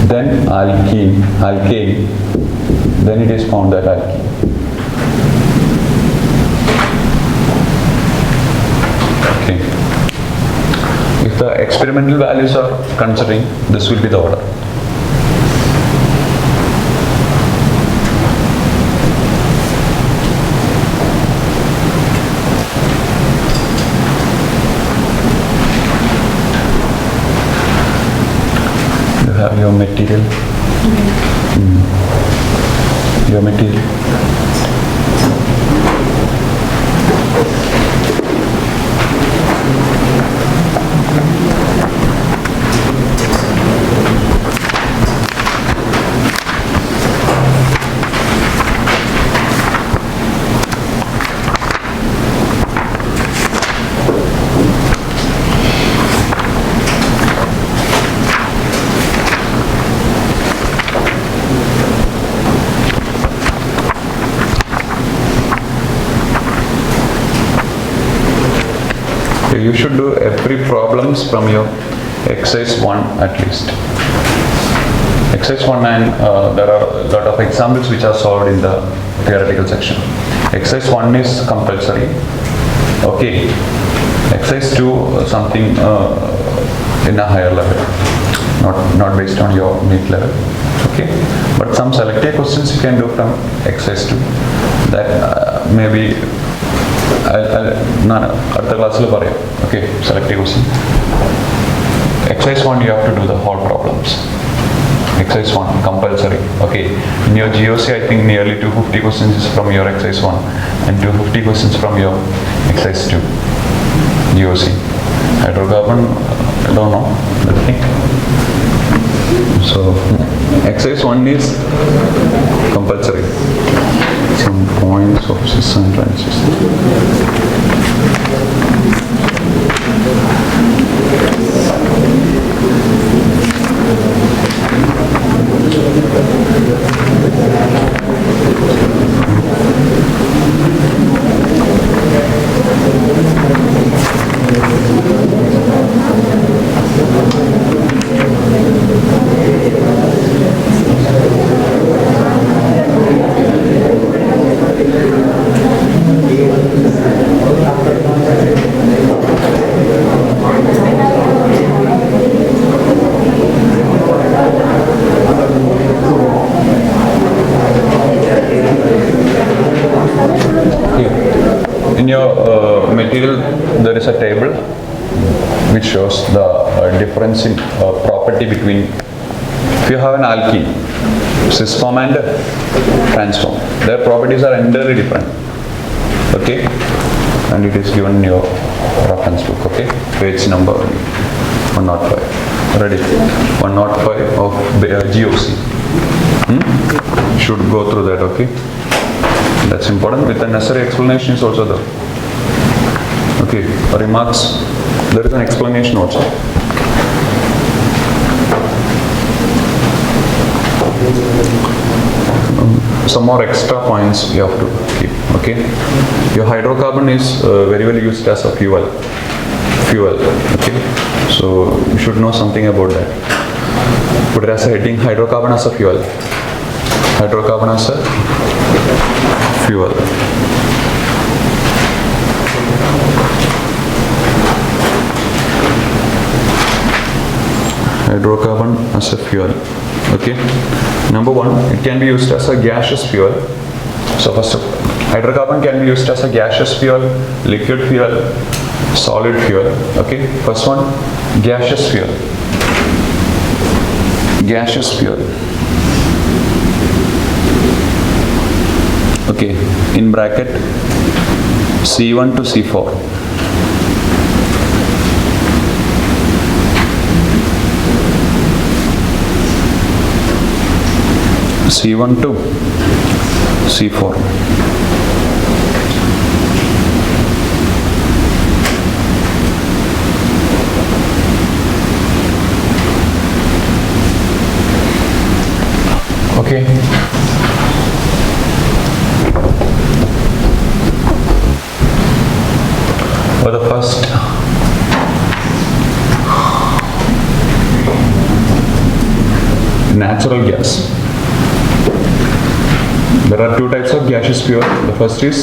A: then alkene, then it is found that alkene. Okay. If the experimental values are considering, this will be the order. your material. Your material. You should do every problems from your exercise 1 at least. Exercise 1 and there are a lot of examples which are solved in the theoretical section. Exercise 1 is compulsory. Okay. Exercise 2 something in a higher level, not based on your Neet level. Okay. But some selected questions you can do from exercise 2. That maybe അടുത്ത ക്ലാസ്സിൽ പറയാം. Okay, selective question. Exercise 1 you have to do the whole problems. Exercise 1 compulsory. Okay, in your GOC I think nearly 250 questions is from your exercise 1 and 250 questions from your exercise 2 GOC. Hydrocarbon I don't know, I think. So exercise 1 is compulsory. Some points of cis and transition. There is a table which shows the difference in property between, if you have an alkene, cis form and trans form, their properties are entirely different. Okay, and it is given in your reference book. Okay, page number 105. Ready? 105 of GOC. Should go through that. Okay, that's important. With the necessary explanation is also there. Okay, remarks, there is an explanation also. Some more extra points you have to keep, okay. Your hydrocarbon is very well used as a fuel, okay. So you should know something about that. Put it as a heading, hydrocarbon as a fuel. Hydrocarbon as a fuel. Hydrocarbon as a fuel. Okay. Number 1, it can be used as a gaseous fuel. So first, hydrocarbon can be used as a gaseous fuel, liquid fuel, solid fuel. Okay. First one, gaseous fuel. Gaseous fuel. Okay. In bracket, C1 to C4. C1 to C4. Okay. For the first, natural gas. There are two types of gaseous fuel. The first is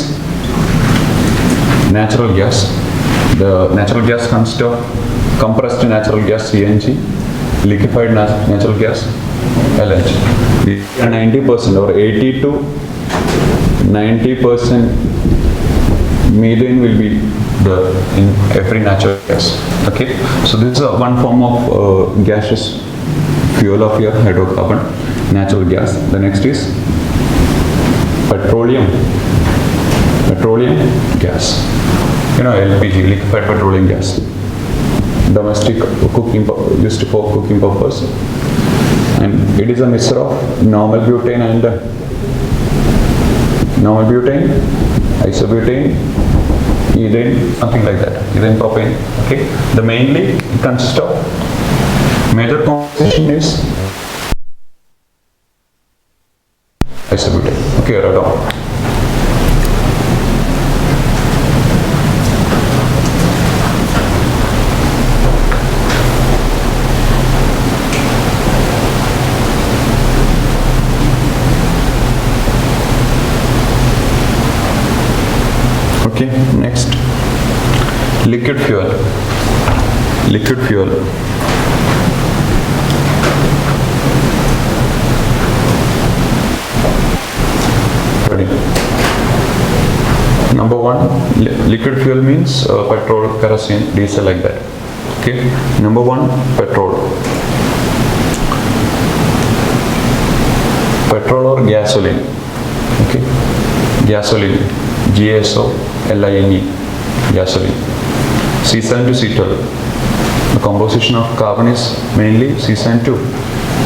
A: natural gas. The natural gas consists of compressed natural gas CNG, liquefied natural gas LNG. 90% or 80 to 90% methane will be there in every natural gas. Okay, so this is one form of gaseous fuel of your hydrocarbon, natural gas. The next is petroleum gas. LPG, liquefied petroleum gas. Domestic cooking, used for cooking purpose. And it is a mixture of normal butane and isobutane, ethane, something like that, ethane propane. Okay, the mainly consists of major composition is isobutane. Okay, write down. Okay, next, liquid fuel. Ready? Number one, liquid fuel means petrol, kerosene, diesel, like that. Okay, number one, petrol or gasoline. Okay, gasoline, GASOLINE, gasoline. C7 to C12. The composition of carbon is mainly C7 to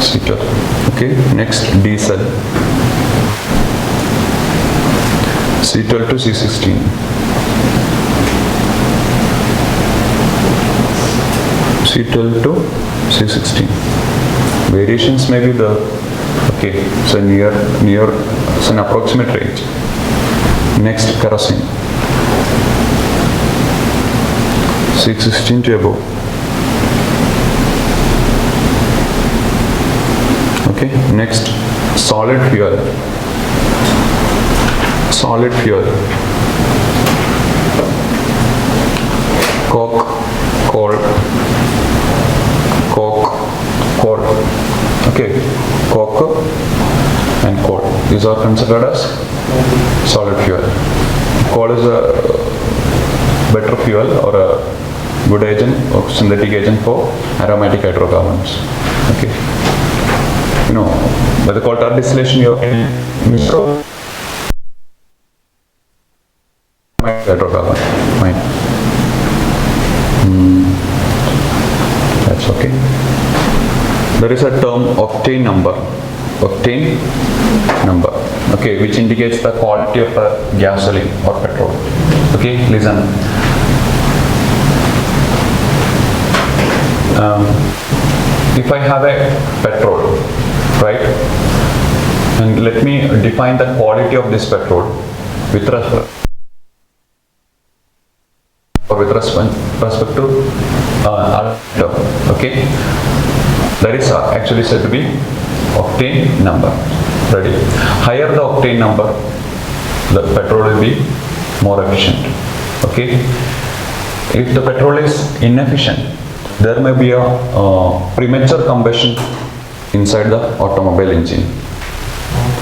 A: C12. Okay, next, diesel, C12 to C16. C12 to C16. Variations may be the, okay, so near, it's an approximate range. Next, kerosene, 616 to above. Okay, next, solid fuel, coke, coal. Okay, coke and coal, these are considered as solid fuel. Coal is a better fuel or a good agent or synthetic agent for aromatic hydrocarbons. Okay, by the coal tar distillation you have hydrocarbon. Fine. That's okay. There is a term octane number, okay, which indicates the quality of a gasoline or petrol. Okay, listen. If I have a petrol, right, and let me define the quality of this petrol with respect to okay, that is actually said to be octane number. Ready? Higher the octane number, the petrol will be more efficient. Okay, if the petrol is inefficient, there may be a premature combustion inside the automobile engine.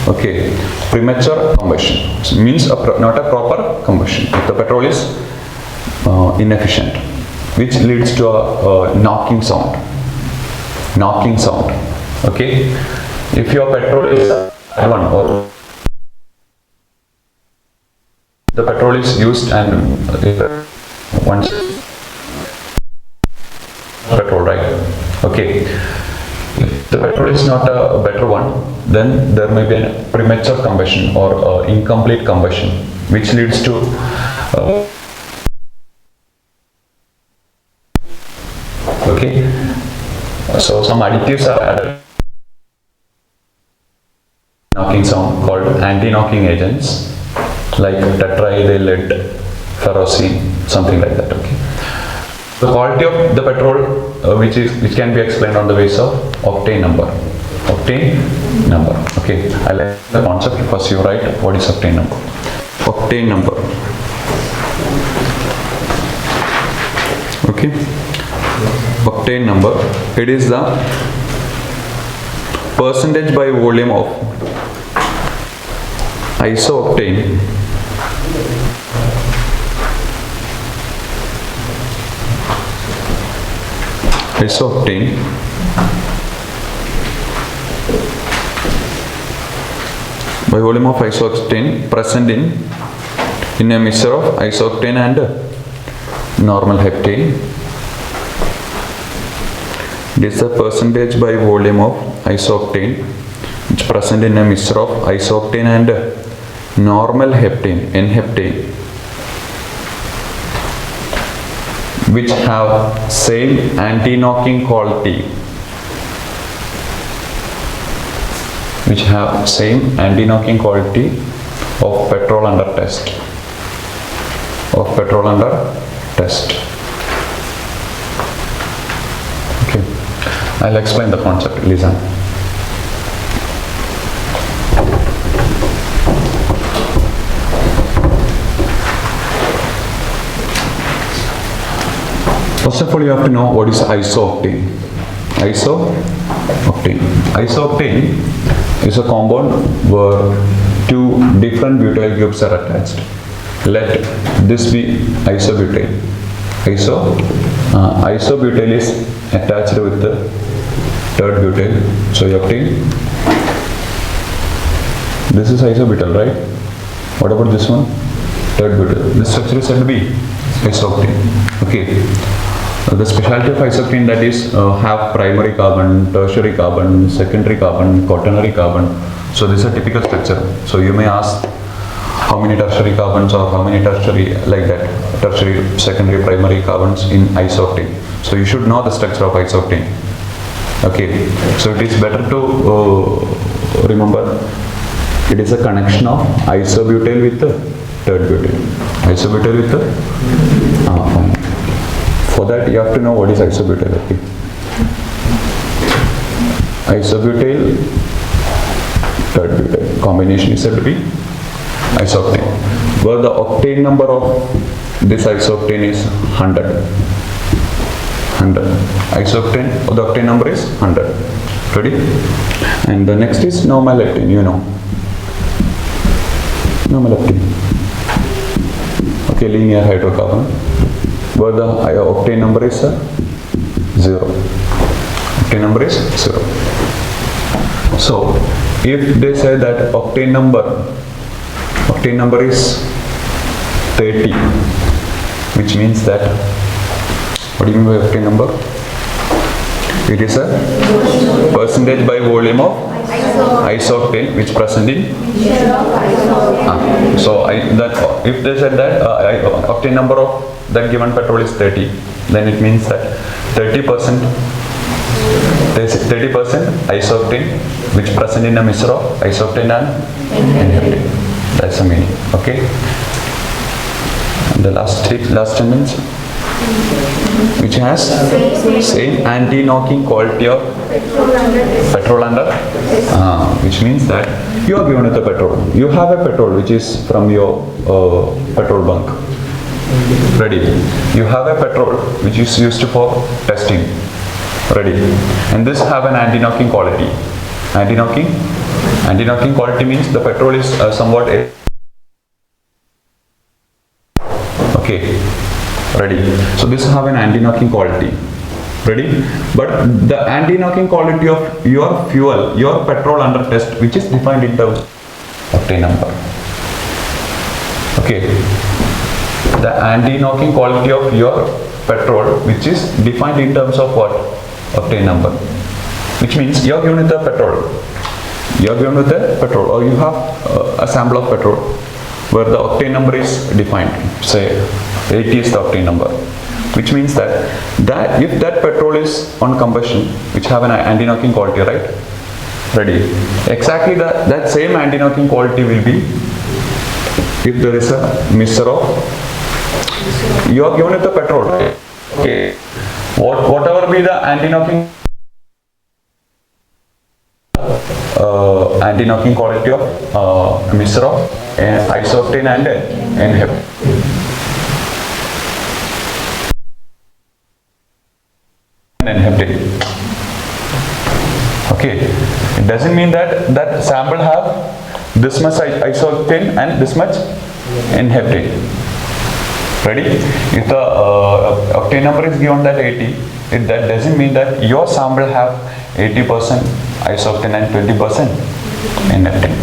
A: Okay, premature combustion means not a proper combustion. If the petrol is inefficient, which leads to a knocking sound. Okay, if your petrol is or the petrol is used and once petrol, right? Okay, if the petrol is not a better one, then there may be a premature combustion or incomplete combustion, which leads to okay, so some additives are added, knocking sound, called anti-knocking agents like tetraethyl lead, ferrocene, something like that. Okay, the quality of the petrol which can be explained on the basis of octane number. Okay, I'll learn the concept. First you write what is octane number. Octane number. Okay, octane number, it is the percentage by volume of isooctane by volume of isooctane present in a mixture of isooctane and normal heptane. This is the percentage by volume of isooctane which is present in a mixture of isooctane and normal heptane, N-heptane, which have same anti-knocking quality, of petrol under test. Okay, I'll explain the concept. Listen. First of all, you have to know what is isooctane. Isooctane is a compound where two different butyl groups are attached. Let this be isobutyl. Isobutyl is attached with the third butyl. So you obtain this is isobutyl, right? What about this one? Third butyl. This structure is said to be isooctane. Okay. The specialty of isooctane, that is have primary carbon, tertiary carbon, secondary carbon, quaternary carbon. So this is a typical structure. So you may ask how many tertiary carbons or how many tertiary, like that, tertiary, secondary, primary carbons in isooctane. So you should know the structure of isooctane. Okay. So it is better to remember it is a connection of isobutyl with the third butyl. Isobutyl with the fine. For that, you have to know what is isobutyl. Okay. Isobutyl, third butyl. Combination is said to be isooctane. Where the octane number of this isooctane is 100. Isooctane, the octane number is 100. Ready? And the next is normal heptane. You know. Normal heptane. Okay, linear hydrocarbon. Where the octane number is 0. Octane number is 0. So, if they say that octane number is 30, which means that, what do you mean by octane number? It is a percentage by volume of isooctane which present in. So if they said that octane number of that given petrol is 30, then it means that 30% isooctane which present in a mixture of isooctane and N-heptane. That's the meaning. Okay. And the last sentence, which has same anti-knocking quality of petrol under, which means that you are given with a petrol. You have a petrol which is from your petrol bunk. Ready? You have a petrol which is used for testing. Ready? And this have an anti-knocking quality. Anti-knocking quality means the petrol is somewhat okay. Ready? So this have an anti-knocking quality. Ready? But the anti-knocking quality of your fuel, your petrol under test, which is defined in terms of octane number. Okay. The anti-knocking quality of your petrol, which is defined in terms of what? Octane number. Which means you are given with a petrol. Or you have a sample of petrol where the octane number is defined. Say 80 is the octane number. Which means that if that petrol is on combustion, which have an anti-knocking quality, right? Ready? Exactly that same anti-knocking quality will be if there is a mixture of, you are given with the petrol, right? Okay. Whatever be the anti-knocking quality of a mixture of isooctane and N-heptane. Okay, it doesn't mean that sample have this much isooctane and this much N-heptane. Ready? If the octane number is given that 80, that doesn't mean that your sample have 80% isooctane and 20% N-heptane.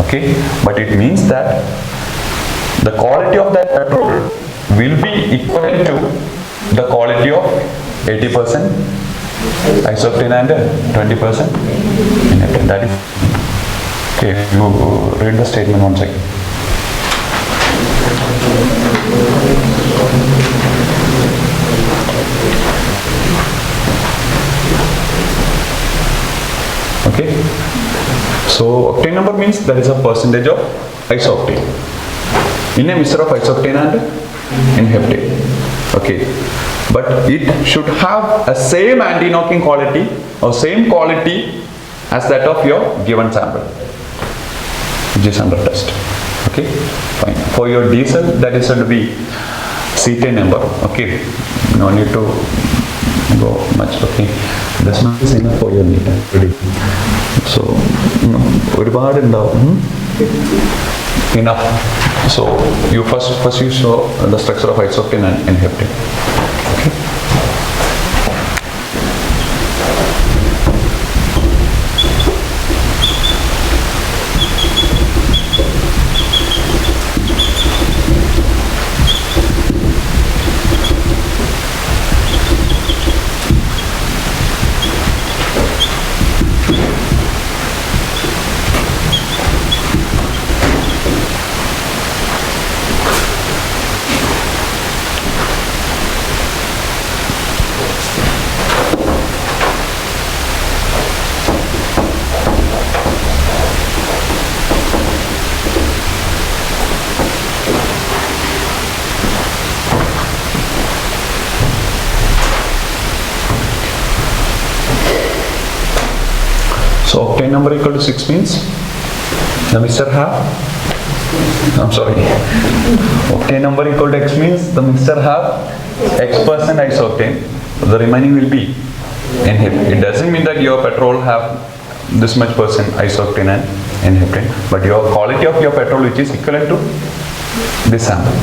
A: Okay. Okay, but it means that the quality of that petrol will be equivalent to the quality of 80% isoctane and 20% inheptane. That is okay. You read the statement once again. Okay, so octane number means there is a percentage of isoctane in a mixture of isoctane and inheptane. Okay, but it should have a same anti-knocking quality or same quality as that of your given sample, which is under test. Okay, fine. For your diesel, that is going to be cetane number. Okay, no need to go much. Okay, this much is enough for your Neet. So, enough. So you first you show the structure of isoctane and inheptane. Okay. So octane number equal to 6 means the mixture have, octane number equal to X means the mixture have X% isoctane, the remaining will be inheptane. It doesn't mean that your petrol have this much percent isoctane and inheptane, but your quality of your petrol which is equivalent to this sample.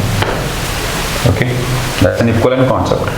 A: Okay, that's an equivalent concept.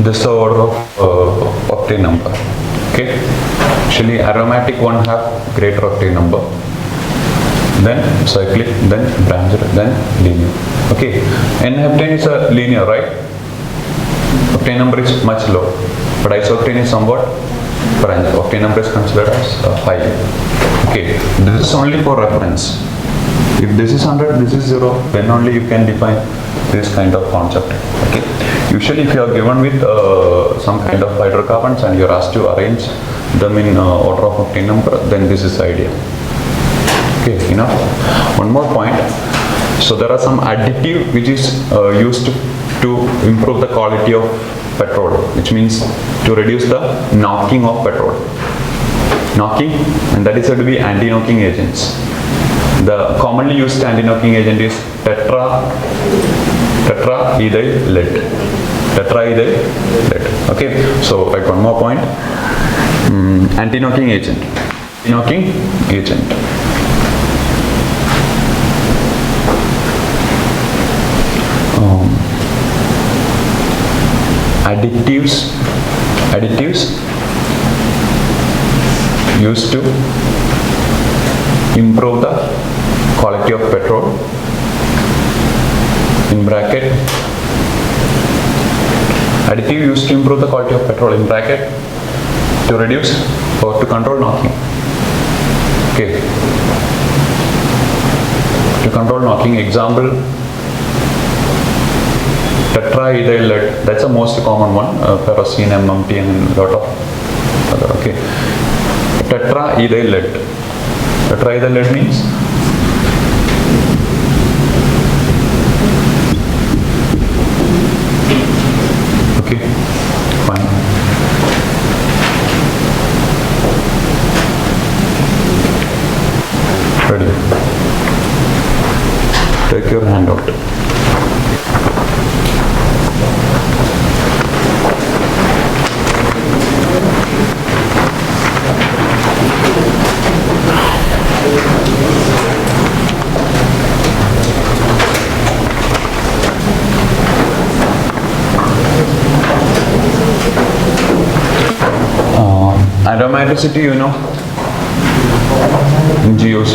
A: This is the order of octane number. Okay, actually aromatic one have greater octane number, then cyclic, then branched, then linear. Okay, N-heptane is a linear, right? Octane number is much low, but isoctane is somewhat branched. Octane number is considered as high. Okay, this is only for reference. If this is 100, this is 0, then only you can define this kind of concept. Okay. Usually if you are given with some kind of hydrocarbons and you are asked to arrange them in order of octane number, then this is the idea. Okay, enough. One more point. So there are some additive which is used to improve the quality of petrol, which means to reduce the knocking of petrol. Knocking, and that is said to be anti-knocking agents. The commonly used anti-knocking agent is tetraethyl lead. Okay, so like one more point. Anti-knocking agent. Anti-knocking agent. Additives used to improve the quality of petrol, in bracket, additive used to improve the quality of petrol, in bracket, to reduce or to control knocking. Okay, to control knocking, example, tetraethyl lead, that's the most common one, kerosene, MMT and lot of other. Okay, tetraethyl lead. Tetraethyl lead means okay, fine. Ready? Take your hand out. Aromaticity, you know, in GOC.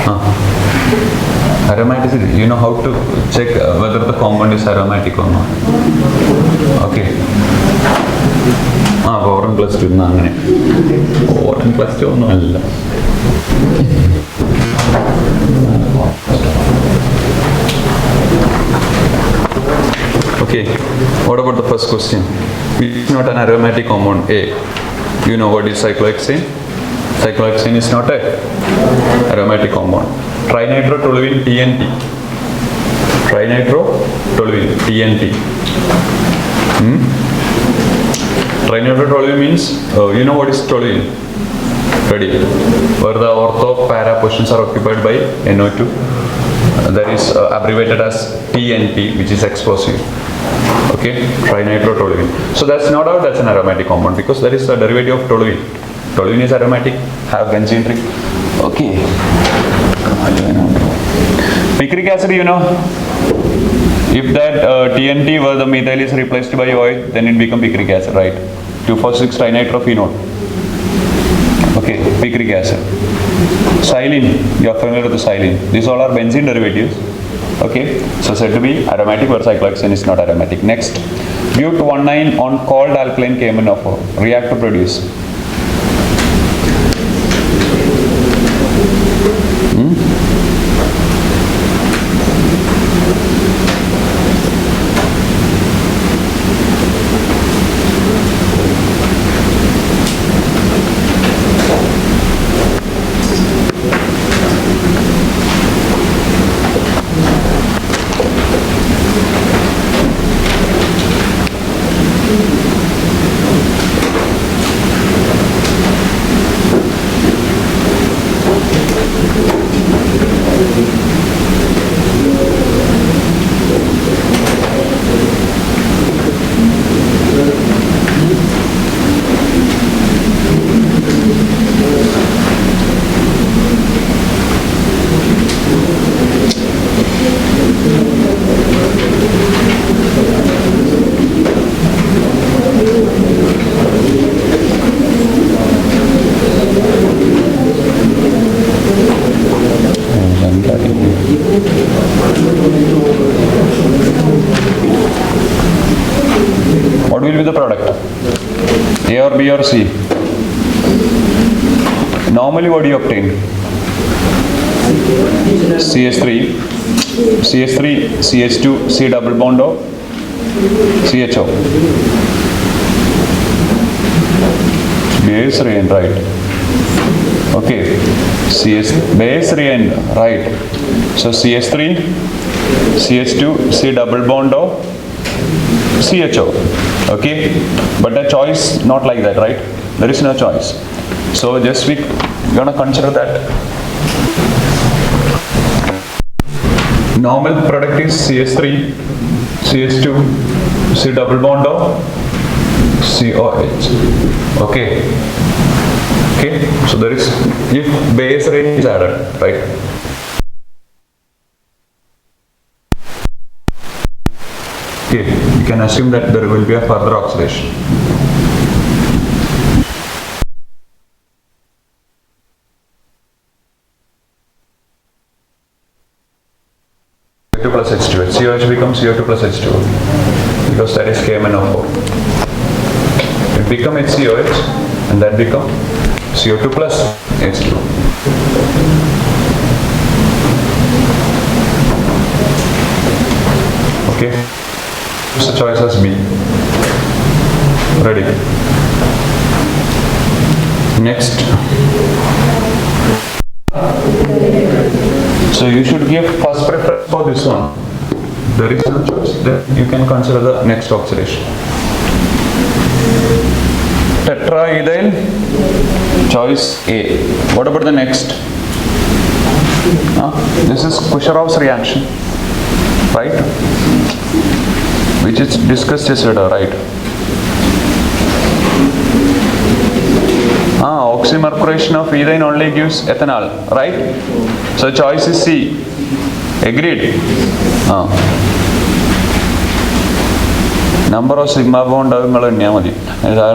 A: Huh? Aromaticity, you know how to check whether the compound is aromatic or not. Okay. 4 plus 2 അങ്ങനെ 4 plus 2 ഒന്നും അല്ല. Okay, what about the first question? It's not an aromatic compound A. You know what is cyclohexane? Cyclohexane is not a aromatic compound. Trinitro-toluene TNT. Trinitro-toluene TNT. Trinitro-toluene means, you know what is toluene? Ready? Where the ortho para positions are occupied by NO2. That is abbreviated as TNT, which is explosive. Okay, trinitro-toluene. So that's no doubt that's an aromatic compound because that is a derivative of toluene. Toluene is aromatic, have benzene ring. Okay. Picric acid, you know, if that TNT where the methyl is replaced by OH, then it becomes picric acid, right? 2,4,6 trinitrophenol. Okay, picric acid. Xylene, you are familiar with the xylene. These all are benzene derivatives. Okay, so said to be aromatic, where cyclohexane is not aromatic. Next, but-1,9 on cold alkaline KMnO4 react to produce. What will be the product? A or B or C? Normally what do you obtain? CH3, CH2, C double bond O, CHO. Base reagent, right? Okay, base reagent, right? So CH3, CH2, C double bond O, CHO. Okay, but the choice not like that, right? There is no choice. So just we gonna consider that normal product is CH3, CH2, C double bond O, COH. Okay. Okay. So there is, if base reagent is added, right? Okay, you can assume that there will be a further oxidation. CO2 plus H2O. COH becomes CO2 plus H2O because that is KMnO4. It becomes HCOH and that becomes CO2 plus H2O. Okay. The choice as B. Ready? Next. So you should give first preference for this one. There is no choice. Then you can consider the next oxidation. Tetraethyl, choice A. What about the next? This is Kusharov's reaction, right? Which is discussed yesterday, right? Oxymercuration of ethane only gives ethanol, right? So choice is C. Agreed? Number of sigma bond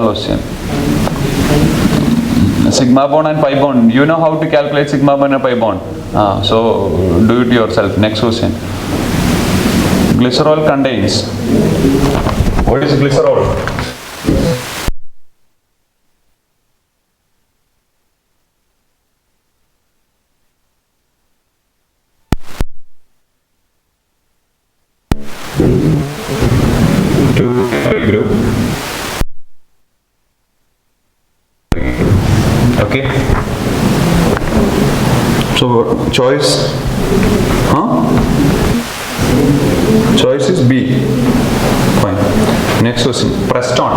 A: question. Sigma bond and pi bond. You know how to calculate sigma bond and pi bond. So do it yourself. Next question. Glycerol contains. What is glycerol? Group. Okay. So choice. Choice is B. Fine. Next question. Preston.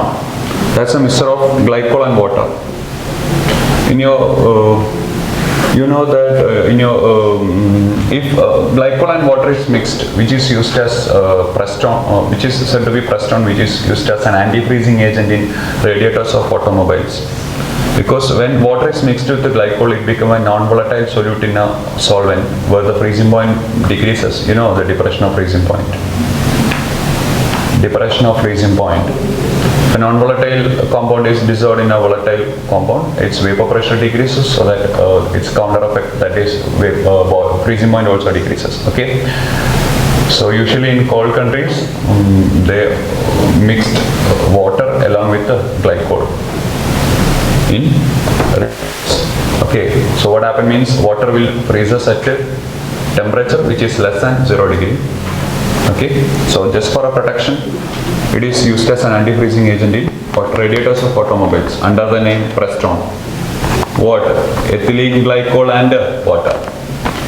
A: That's a mixture of glycol and water. In your you know that if glycol and water is mixed, which is used as Preston, which is said to be Preston, which is used as an anti-freezing agent in radiators of automobiles. Because when water is mixed with the glycol, it becomes a non-volatile solute in a solvent, where the freezing point decreases. You know the depression of freezing point. Depression of freezing point. If a non-volatile compound is dissolved in a volatile compound, its vapor pressure decreases, so that its counter effect, that is freezing point, also decreases. Okay. So usually in cold countries, they mixed water along with the glycol. Okay, so what happens means water will freeze us at a temperature which is less than 0 degree. Okay, so just for a protection, it is used as an anti-freezing agent in radiators of automobiles under the name Preston. What? Ethylene glycol and water.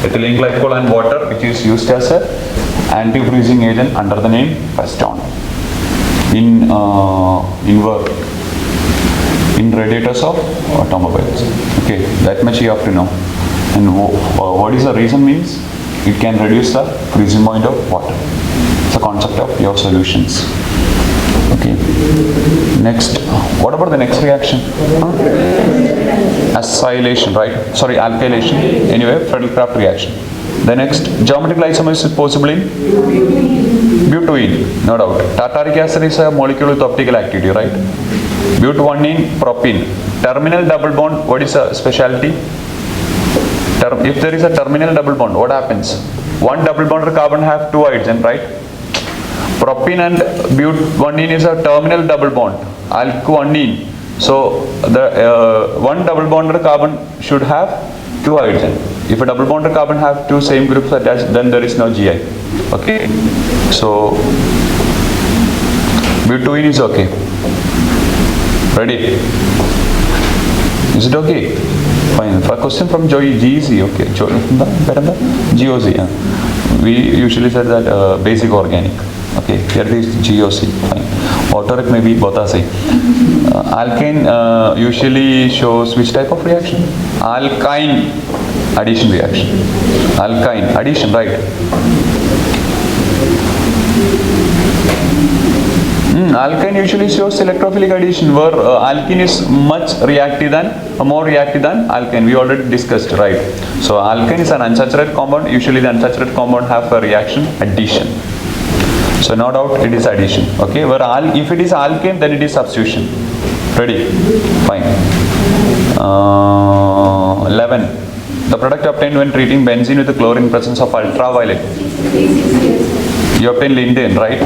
A: Ethylene glycol and water, which is used as an anti-freezing agent under the name Preston in radiators of automobiles. Okay, that much you have to know. And what is the reason means? It can reduce the freezing point of water. It's a concept of your solutions. Okay. Next, what about the next reaction? Acylation, right? Sorry, alkylation. Anyway, Friedel-Crafts reaction. The next, geometrical isomerism is possible in butene, no doubt. Tartaric acid is a molecule with optical activity, right? But1 in propene. Terminal double bond, what is a specialty? If there is a terminal double bond, what happens? One double bonded carbon have two hydrogen, right? Propene and but1 is a terminal double bond, alkyl. So the one double bonded carbon should have two hydrogen. If a double bonded carbon have two same groups attached, then there is no GI. Okay. So but2 is okay. Ready? Is it okay? Fine. For a question from GEC, okay. GOC. We usually said that basic organic. Okay. Here it is GOC. Fine. Autoric may be both are same. Alkane usually shows which type of reaction? Alkyne addition reaction. Alkyne addition, right? Alkyne usually shows electrophilic addition, where alkene is more reactive than alkane. We already discussed, right? So alkane is an unsaturated compound. Usually the unsaturated compound have a reaction addition. So no doubt it is addition. Okay, where if it is alkane, then it is substitution. Ready? Fine. 11. The product obtained when treating benzene with the chlorine presence of ultraviolet. You obtain lindane, right?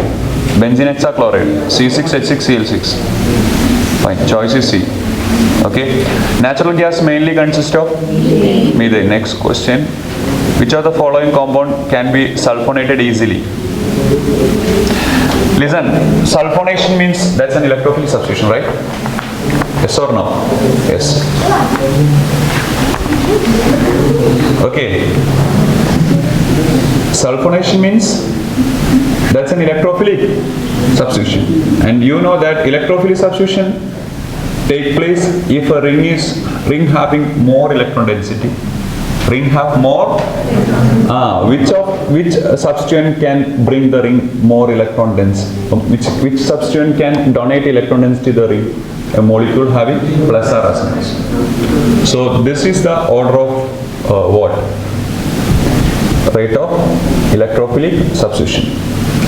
A: Benzene hexachloride, C6H6Cl6. Fine, choice is C. Okay. Natural gas mainly consists of methane. Next question. Which of the following compound can be sulfonated easily? Listen, sulfonation means that's an electrophilic substitution, right? Yes or no? Yes. Okay. Sulfonation means that's an electrophilic substitution. And you know that electrophilic substitution take place if a ring having more electron density. Ring have more. Which substituent can bring the ring more electron dense? Which substituent can donate electron density to the ring? A molecule having plus or resonance. So this is the order of what? Rate of electrophilic substitution.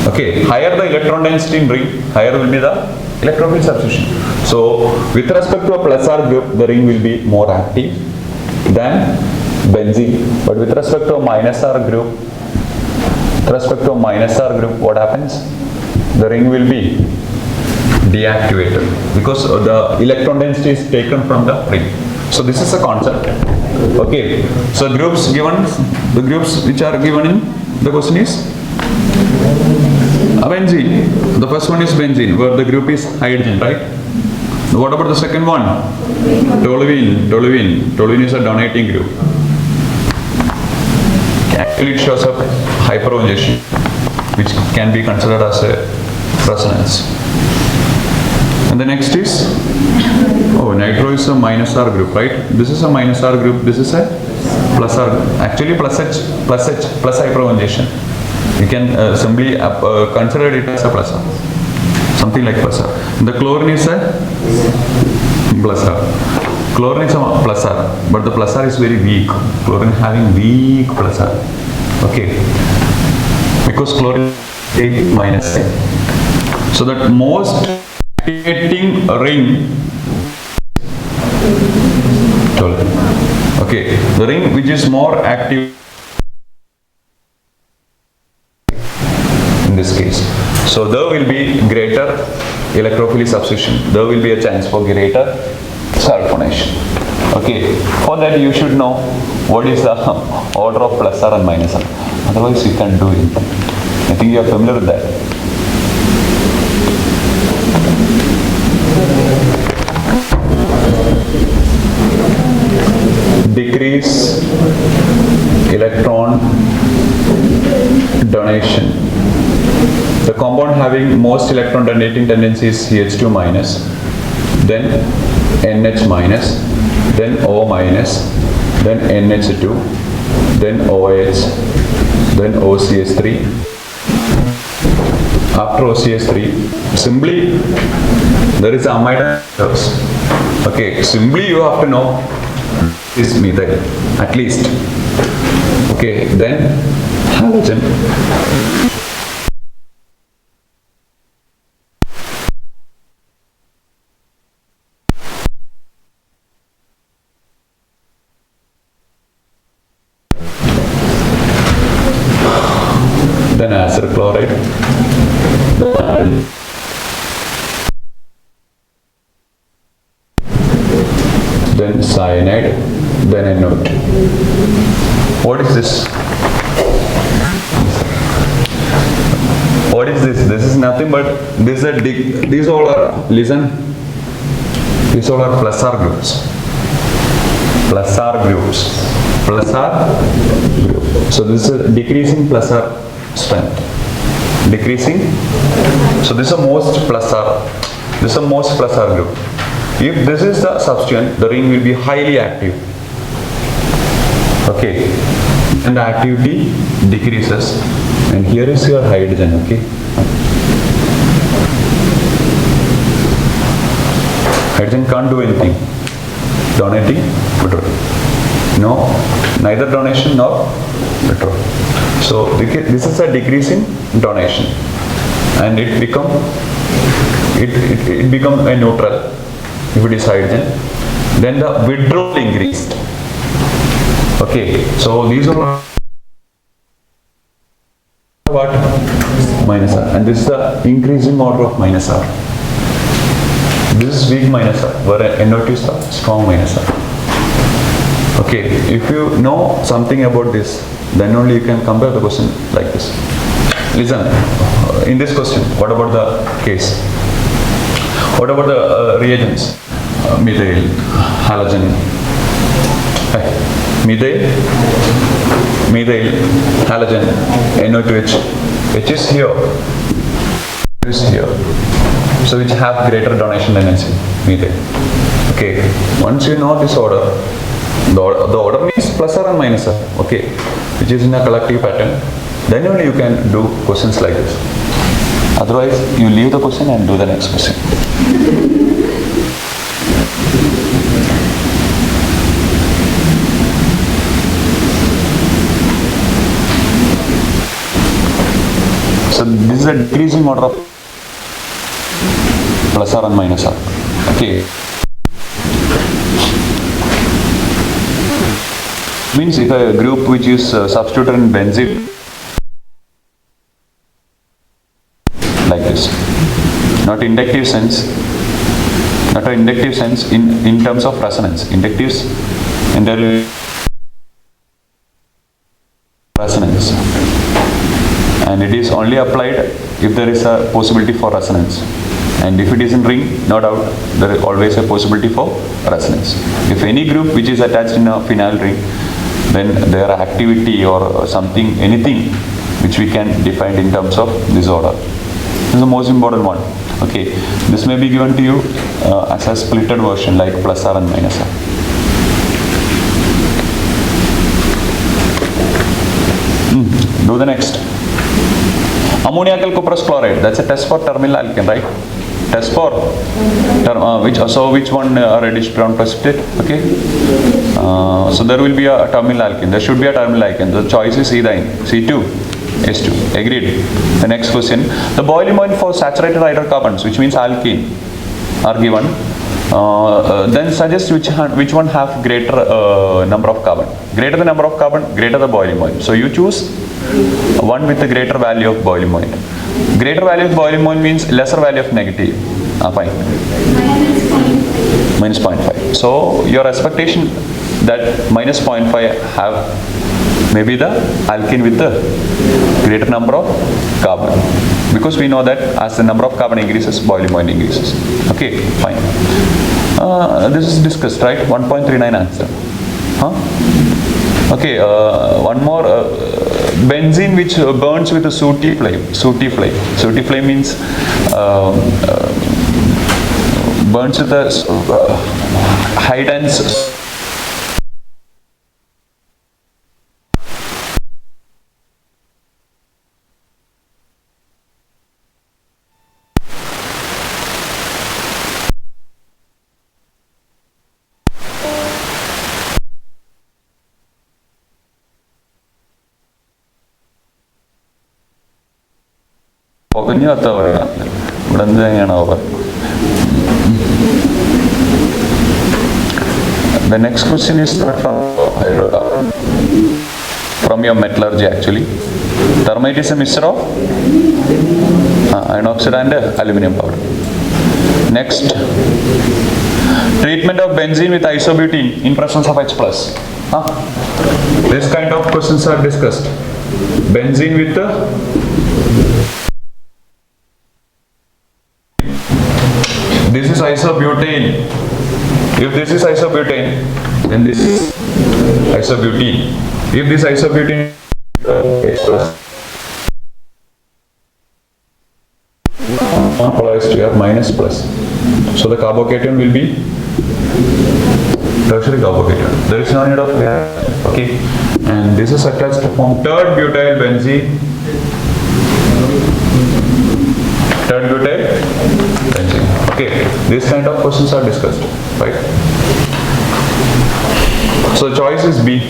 A: Okay, higher the electron density in ring, higher will be the electrophilic substitution. So with respect to a plus R group, the ring will be more active than benzene. But with respect to a minus R group, what happens? The ring will be deactivated because the electron density is taken from the ring. So this is a concept. Okay. So the groups which are given in the question is benzene. The first one is benzene, where the group is hydrogen, right? What about the second one? Toluene. Toluene is a donating group. Actually, it shows up hyperconjugation, which can be considered as a resonance. And the next is, nitro is a minus R group, right? This is a minus R group, this is a plus R group. Actually, plus hyperconjugation. You can simply consider it as a plus R. Something like plus R. The chlorine is a plus R. Chlorine is a plus R, but the plus R is very weak. Chlorine having weak plus R. Okay. Because chlorine is minus A. So that most activating ring, okay, the ring which is more active in this case. So there will be greater electrophilic substitution. There will be a chance for greater sulfonation. Okay, for that you should know what is the order of plus R and minus R. Otherwise you can't do it. I think you are familiar with that. Decrease electron donation. The compound having most electron donating tendency is CH2 minus, then NH minus, then O minus, then NH2, then OH, then OCH3. After OCH3, simply there is amide. Okay, simply you have to know is methyl at least. Okay, then halogen. Then acyl chloride. Then cyanide, then NO2. What is this? What is this? This is nothing but these all are, listen, these all are plus R groups. Plus R groups. Plus R group. So this is decreasing plus R strength. Decreasing. So this is a most plus R. This is a most plus R group. If this is the substituent, the ring will be highly active. Okay. And the activity decreases. And here is your hydrogen, okay. Hydrogen can't do anything. Donating withdrawal. No, neither donation nor withdrawal. So this is a decreasing donation. And it become a neutral. If it is hydrogen, then the withdrawal increased. Okay, so these are what? Minus R, and this is the increasing order of minus R. This is weak minus R, where NO2 is the strong minus R. Okay, if you know something about this, then only you can compare the question like this. Listen, in this question, what about the case? What about the reagents? Methyl, halogen, methyl, halogen, NO2H. H is here, is here. So which have greater donation tendency? Methane. Okay. Once you know this order, the order means plus or minus r, okay, which is in a collective pattern, then only you can do questions like this. Otherwise, you leave the question and do the next question. So this is a decreasing order of plus r and minus r. Okay. Means if a group which is substituted in benzene like this, not inductive sense, in terms of resonance. Inductives entirely resonance, and it is only applied if there is a possibility for resonance. And if it is in ring, no doubt there is always a possibility for resonance. If any group which is attached in a phenyl ring, then their activity or something, anything which we can define in terms of this order. This is the most important one. Okay, this may be given to you as a splitted version like plus r and minus r. Do the next. Ammoniacal cuprous chloride. That's a test for terminal alkane, right? Test for which one reddish brown precipitate? Okay. So there will be a terminal alkene. There should be a terminal alkene. The choice is either C2, S2. Agreed. The next question. The boiling point for saturated hydrocarbons, which means alkene, are given. Then suggest which one have greater number of carbon. Greater the number of carbon, greater the boiling point. So you choose one with the greater value of boiling point. Greater value of boiling point means lesser value of negative. Fine. Minus 0.5. So your expectation that minus 0.5 have maybe the alkene with the greater number of carbon, because we know that as the number of carbon increases, boiling point increases. Okay, fine. This is discussed, right? 1.39 answer. Okay, one more. Benzene which burns with a sooty flame. Sooty flame means burns with a high dense The next question is from your metallurgy actually. Thermite is a mixture of iron oxide and aluminum powder. Next, treatment of benzene with isobutene in presence of H+. This kind of questions are discussed. Benzene with the this is isobutane. If this is isobutane, then this is isobutene. If this isobutene polarized to your minus plus, so the carbocation will be tertiary carbocation. There is no need of okay, and this is attached to form third butyl benzene. Third butyl benzene. Okay, these kind of questions are discussed, right? So choice is B.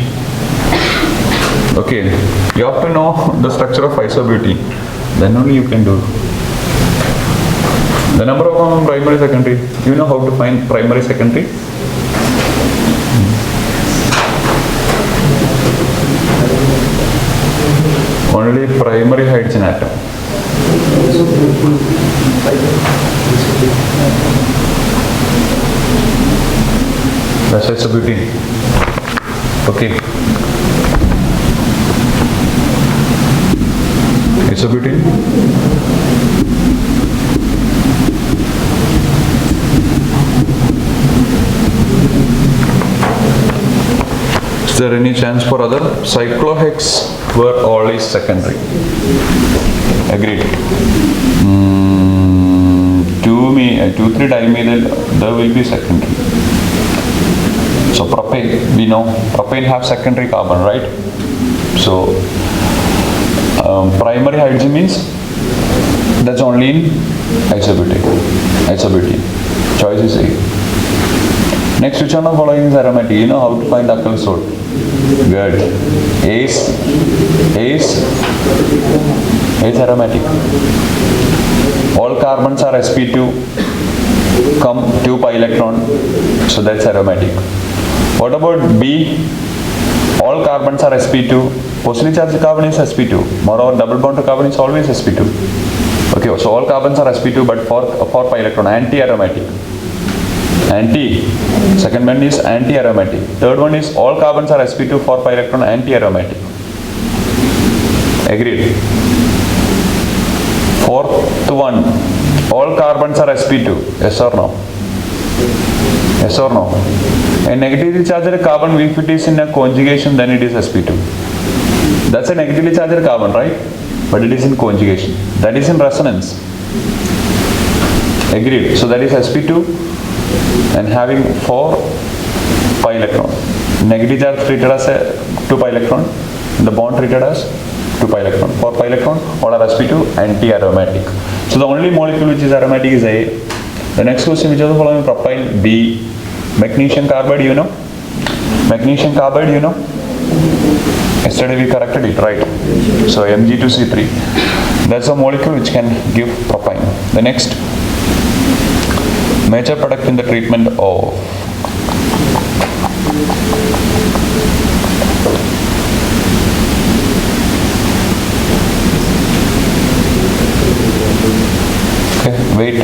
A: Okay, you have to know the structure of isobutene, then only you can do. The number of common primary, secondary. You know how to find primary, secondary? Only primary hydrogen atom. That's isobutene. Okay. Isobutene. Is there any chance for other? Cyclohex were always secondary. Agreed. 2 2,3 dimethyl, there will be secondary. So propane, we know propane have secondary carbon, right? So primary hydrogen means that's only in isobutane. Choice is A. Next, which one of the following is aromatic? You know how to find alkyl salt. Good. A is aromatic. All carbons are sp2, come 2 pi electron, so that's aromatic. What about B? All carbons are sp2. Positively charged carbon is sp2. Moreover, double bond to carbon is always sp2. Okay, so all carbons are sp2, but for pi electron, anti-aromatic. Second one is anti-aromatic. Third one is all carbons are sp2, 4 pi electron, anti-aromatic. Agreed. Fourth one, all carbons are sp2. Yes or no? Yes or no? A negatively charged carbon, if it is in a conjugation, then it is sp2. That's a negatively charged carbon, right? But it is in conjugation. That is in resonance. Agreed. So that is sp2 and having 4 pi electron. Negative charge treated as a 2 pi electron. The bond treated as 2 pi electron. 4 pi electron, all are sp2, anti-aromatic. So the only molecule which is aromatic is A. The next question, which of the following propyl? B. Magnesium carbide, you know? Magnesium carbide, you know? Yesterday we corrected it, right? So Mg2C3. That's a molecule which can give propyne. The next, major product in the treatment of okay, wait,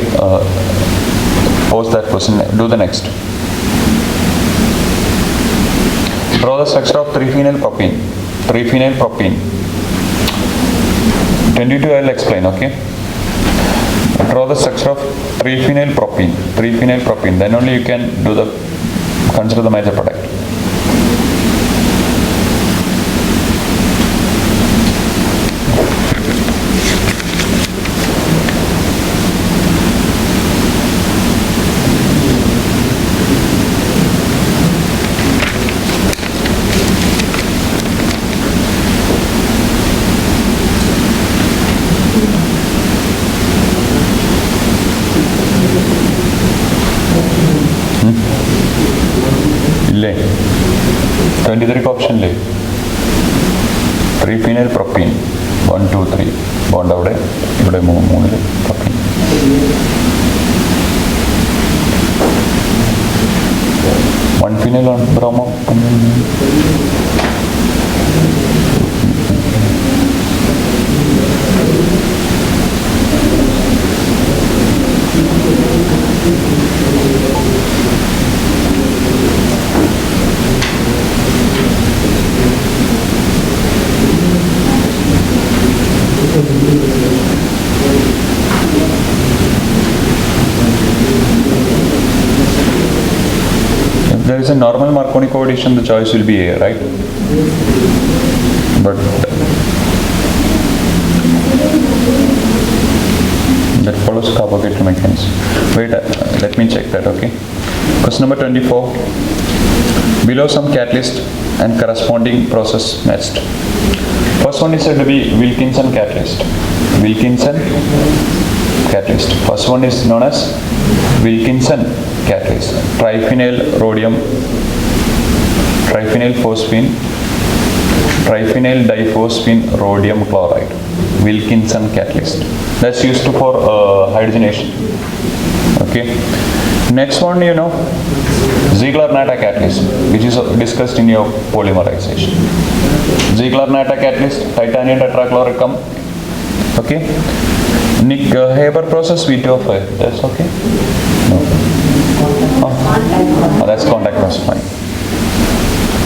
A: pause that question, do the next. Draw the structure of 3-phenyl propene. 3-phenyl propene. 22 I will explain, okay? Draw the structure of 3-phenyl propene. 3-phenyl propene. Then only you can do the consider the major product. ले 23 option ले 3-phenyl propene 1 2 3 bond avade ivide 3 propene 1-phenyl 1 bromo If there is a normal Marconi coaddition, the choice will be A, right? But that follows carbohydrate mechanism. Wait, let me check that, okay? Question number 24. Below some catalyst and corresponding process matched. First one is said to be Wilkinson catalyst. Wilkinson catalyst. First one is known as Wilkinson catalyst. Triphenyl rhodium, triphenyl phosphine, triphenyl diphosphine rhodium chloride. Wilkinson catalyst. That's used for hydrogenation. Okay. Next one, you know, Ziegler-Natta catalyst, which is discussed in your polymerization. Ziegler-Natta catalyst, titanium tetrachloride come. Okay. Haber process V2O5. That's okay. No. Oh, that's contact process. Fine.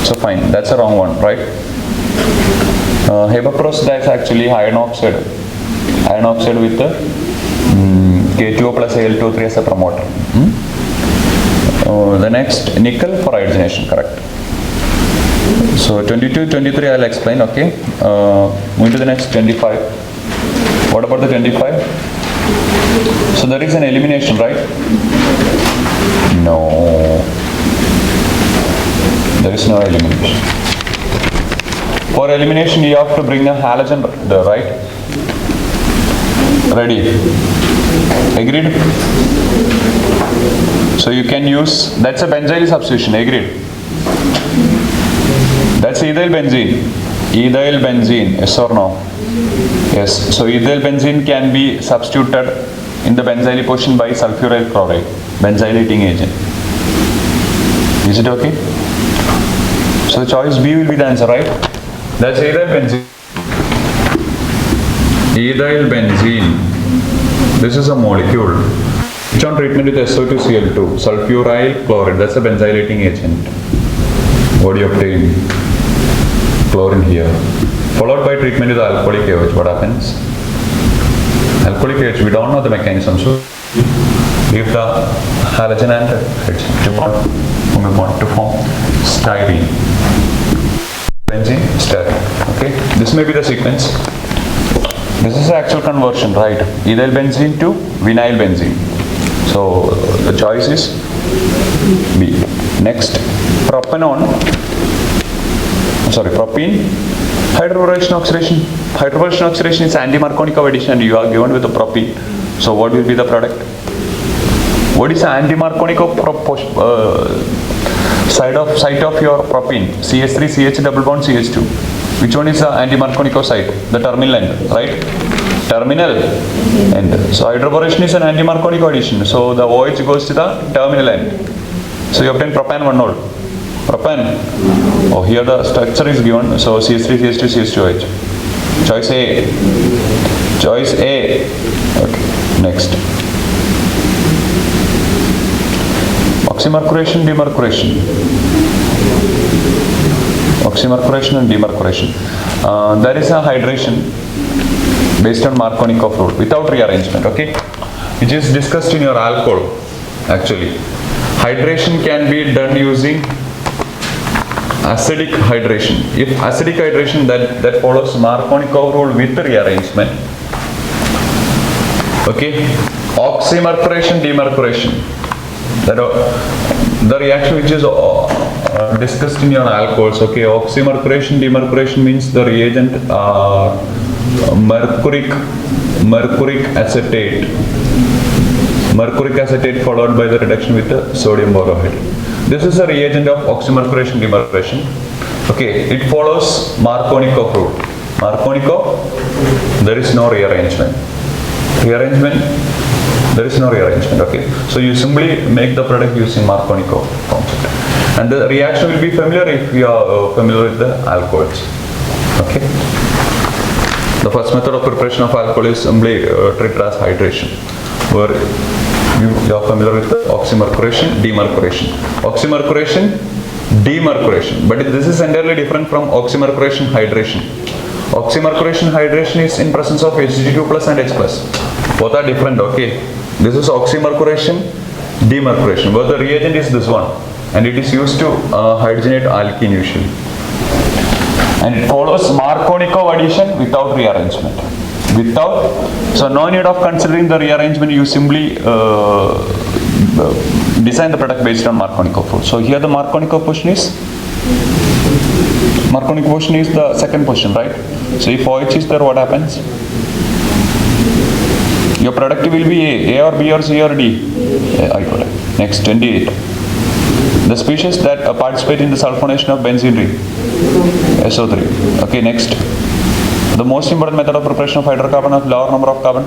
A: So fine. That's the wrong one, right? Haber process, that's actually iron oxide. Iron oxide with the K2O plus Al2O3 as a promoter. The next, nickel for hydrogenation, correct. So 22, 23 I'll explain, okay. Moving to the next, 25. What about the 25? So there is an elimination, right? No. There is no elimination. For elimination, you have to bring a halogen there, right? Ready? Agreed? So you can use, that's a benzyl substitution, agreed? That's ethyl benzene. Ethyl benzene, yes or no? Yes. So ethyl benzene can be substituted in the benzyl position by sulfuryl chloride, benzylating agent. Is it okay? So choice B will be the answer, right? That's ethyl benzene. Ethyl benzene. This is a molecule. Which on treatment with SO2Cl2, sulfuryl chloride. That's a benzylating agent. What do you obtain? Chlorine here. Followed by treatment with alcoholic AOH. What happens? Alcoholic AOH, we don't know the mechanism, so leave the halogen and we want to form styrene. Benzene, styrene. Okay, this may be the sequence. This is the actual conversion, right? Ethyl benzene to vinyl benzene. So the choice is B. Next, propene, hydroboration oxidation. Hydroboration oxidation is anti-Markovnikov addition. You are given with a propene. So what will be the product? What is the anti-Markovnikov side of your propene? CH3, CH double bond, CH2. Which one is the anti-Markovnikov side? The terminal end, right? Terminal end. So hydroboration is an anti-Markovnikov addition. So the OH goes to the terminal end. So you obtain propane 1-node. Propane. Oh, here the structure is given. So CH3, CH2, CH2OH. Choice A. Choice A. Okay. Next. Oxymercuration, demercuration. Oxymercuration and demercuration. There is a hydration based on Markovnikov rule without rearrangement, okay? Which is discussed in your alcohol, actually. Hydration can be done using acidic hydration. If acidic hydration that follows Markovnikov rule with rearrangement, okay? Oxymercuration, demercuration. The reaction which is discussed in your alcohols, okay? Oxymercuration, demercuration means the reagent mercuric acetate. Mercuric acetate followed by the reduction with the sodium borohydride. This is a reagent of oxymercuration, demercuration. Okay, it follows Markovnikov rule. Markovnikov, there is no rearrangement. There is no rearrangement, okay? So you simply make the product using Markovnikov concept. And the reaction will be familiar if you are familiar with the alcohols, okay? The first method of preparation of alcohol is simply treated as hydration, where you are familiar with the oxymercuration, demercuration. Oxymercuration, demercuration. But this is entirely different from oxymercuration hydration. Oxymercuration hydration is in presence of Hg2 plus and H plus. Both are different, okay? This is oxymercuration, demercuration, but the reagent is this one. And it is used to hydrogenate alkene usually. And it follows Markovnikov addition without rearrangement. So no need of considering the rearrangement, you simply design the product based on Markovnikov rule. So here the Markovnikov position is the second position, right? So if OH is there, what happens? Your product will be A or B or C or D. I got it. Next, 28. The species that participate in the sulfonation of benzene ring, SO3. Okay, next. The most important method of preparation of hydrocarbon of lower number of carbon.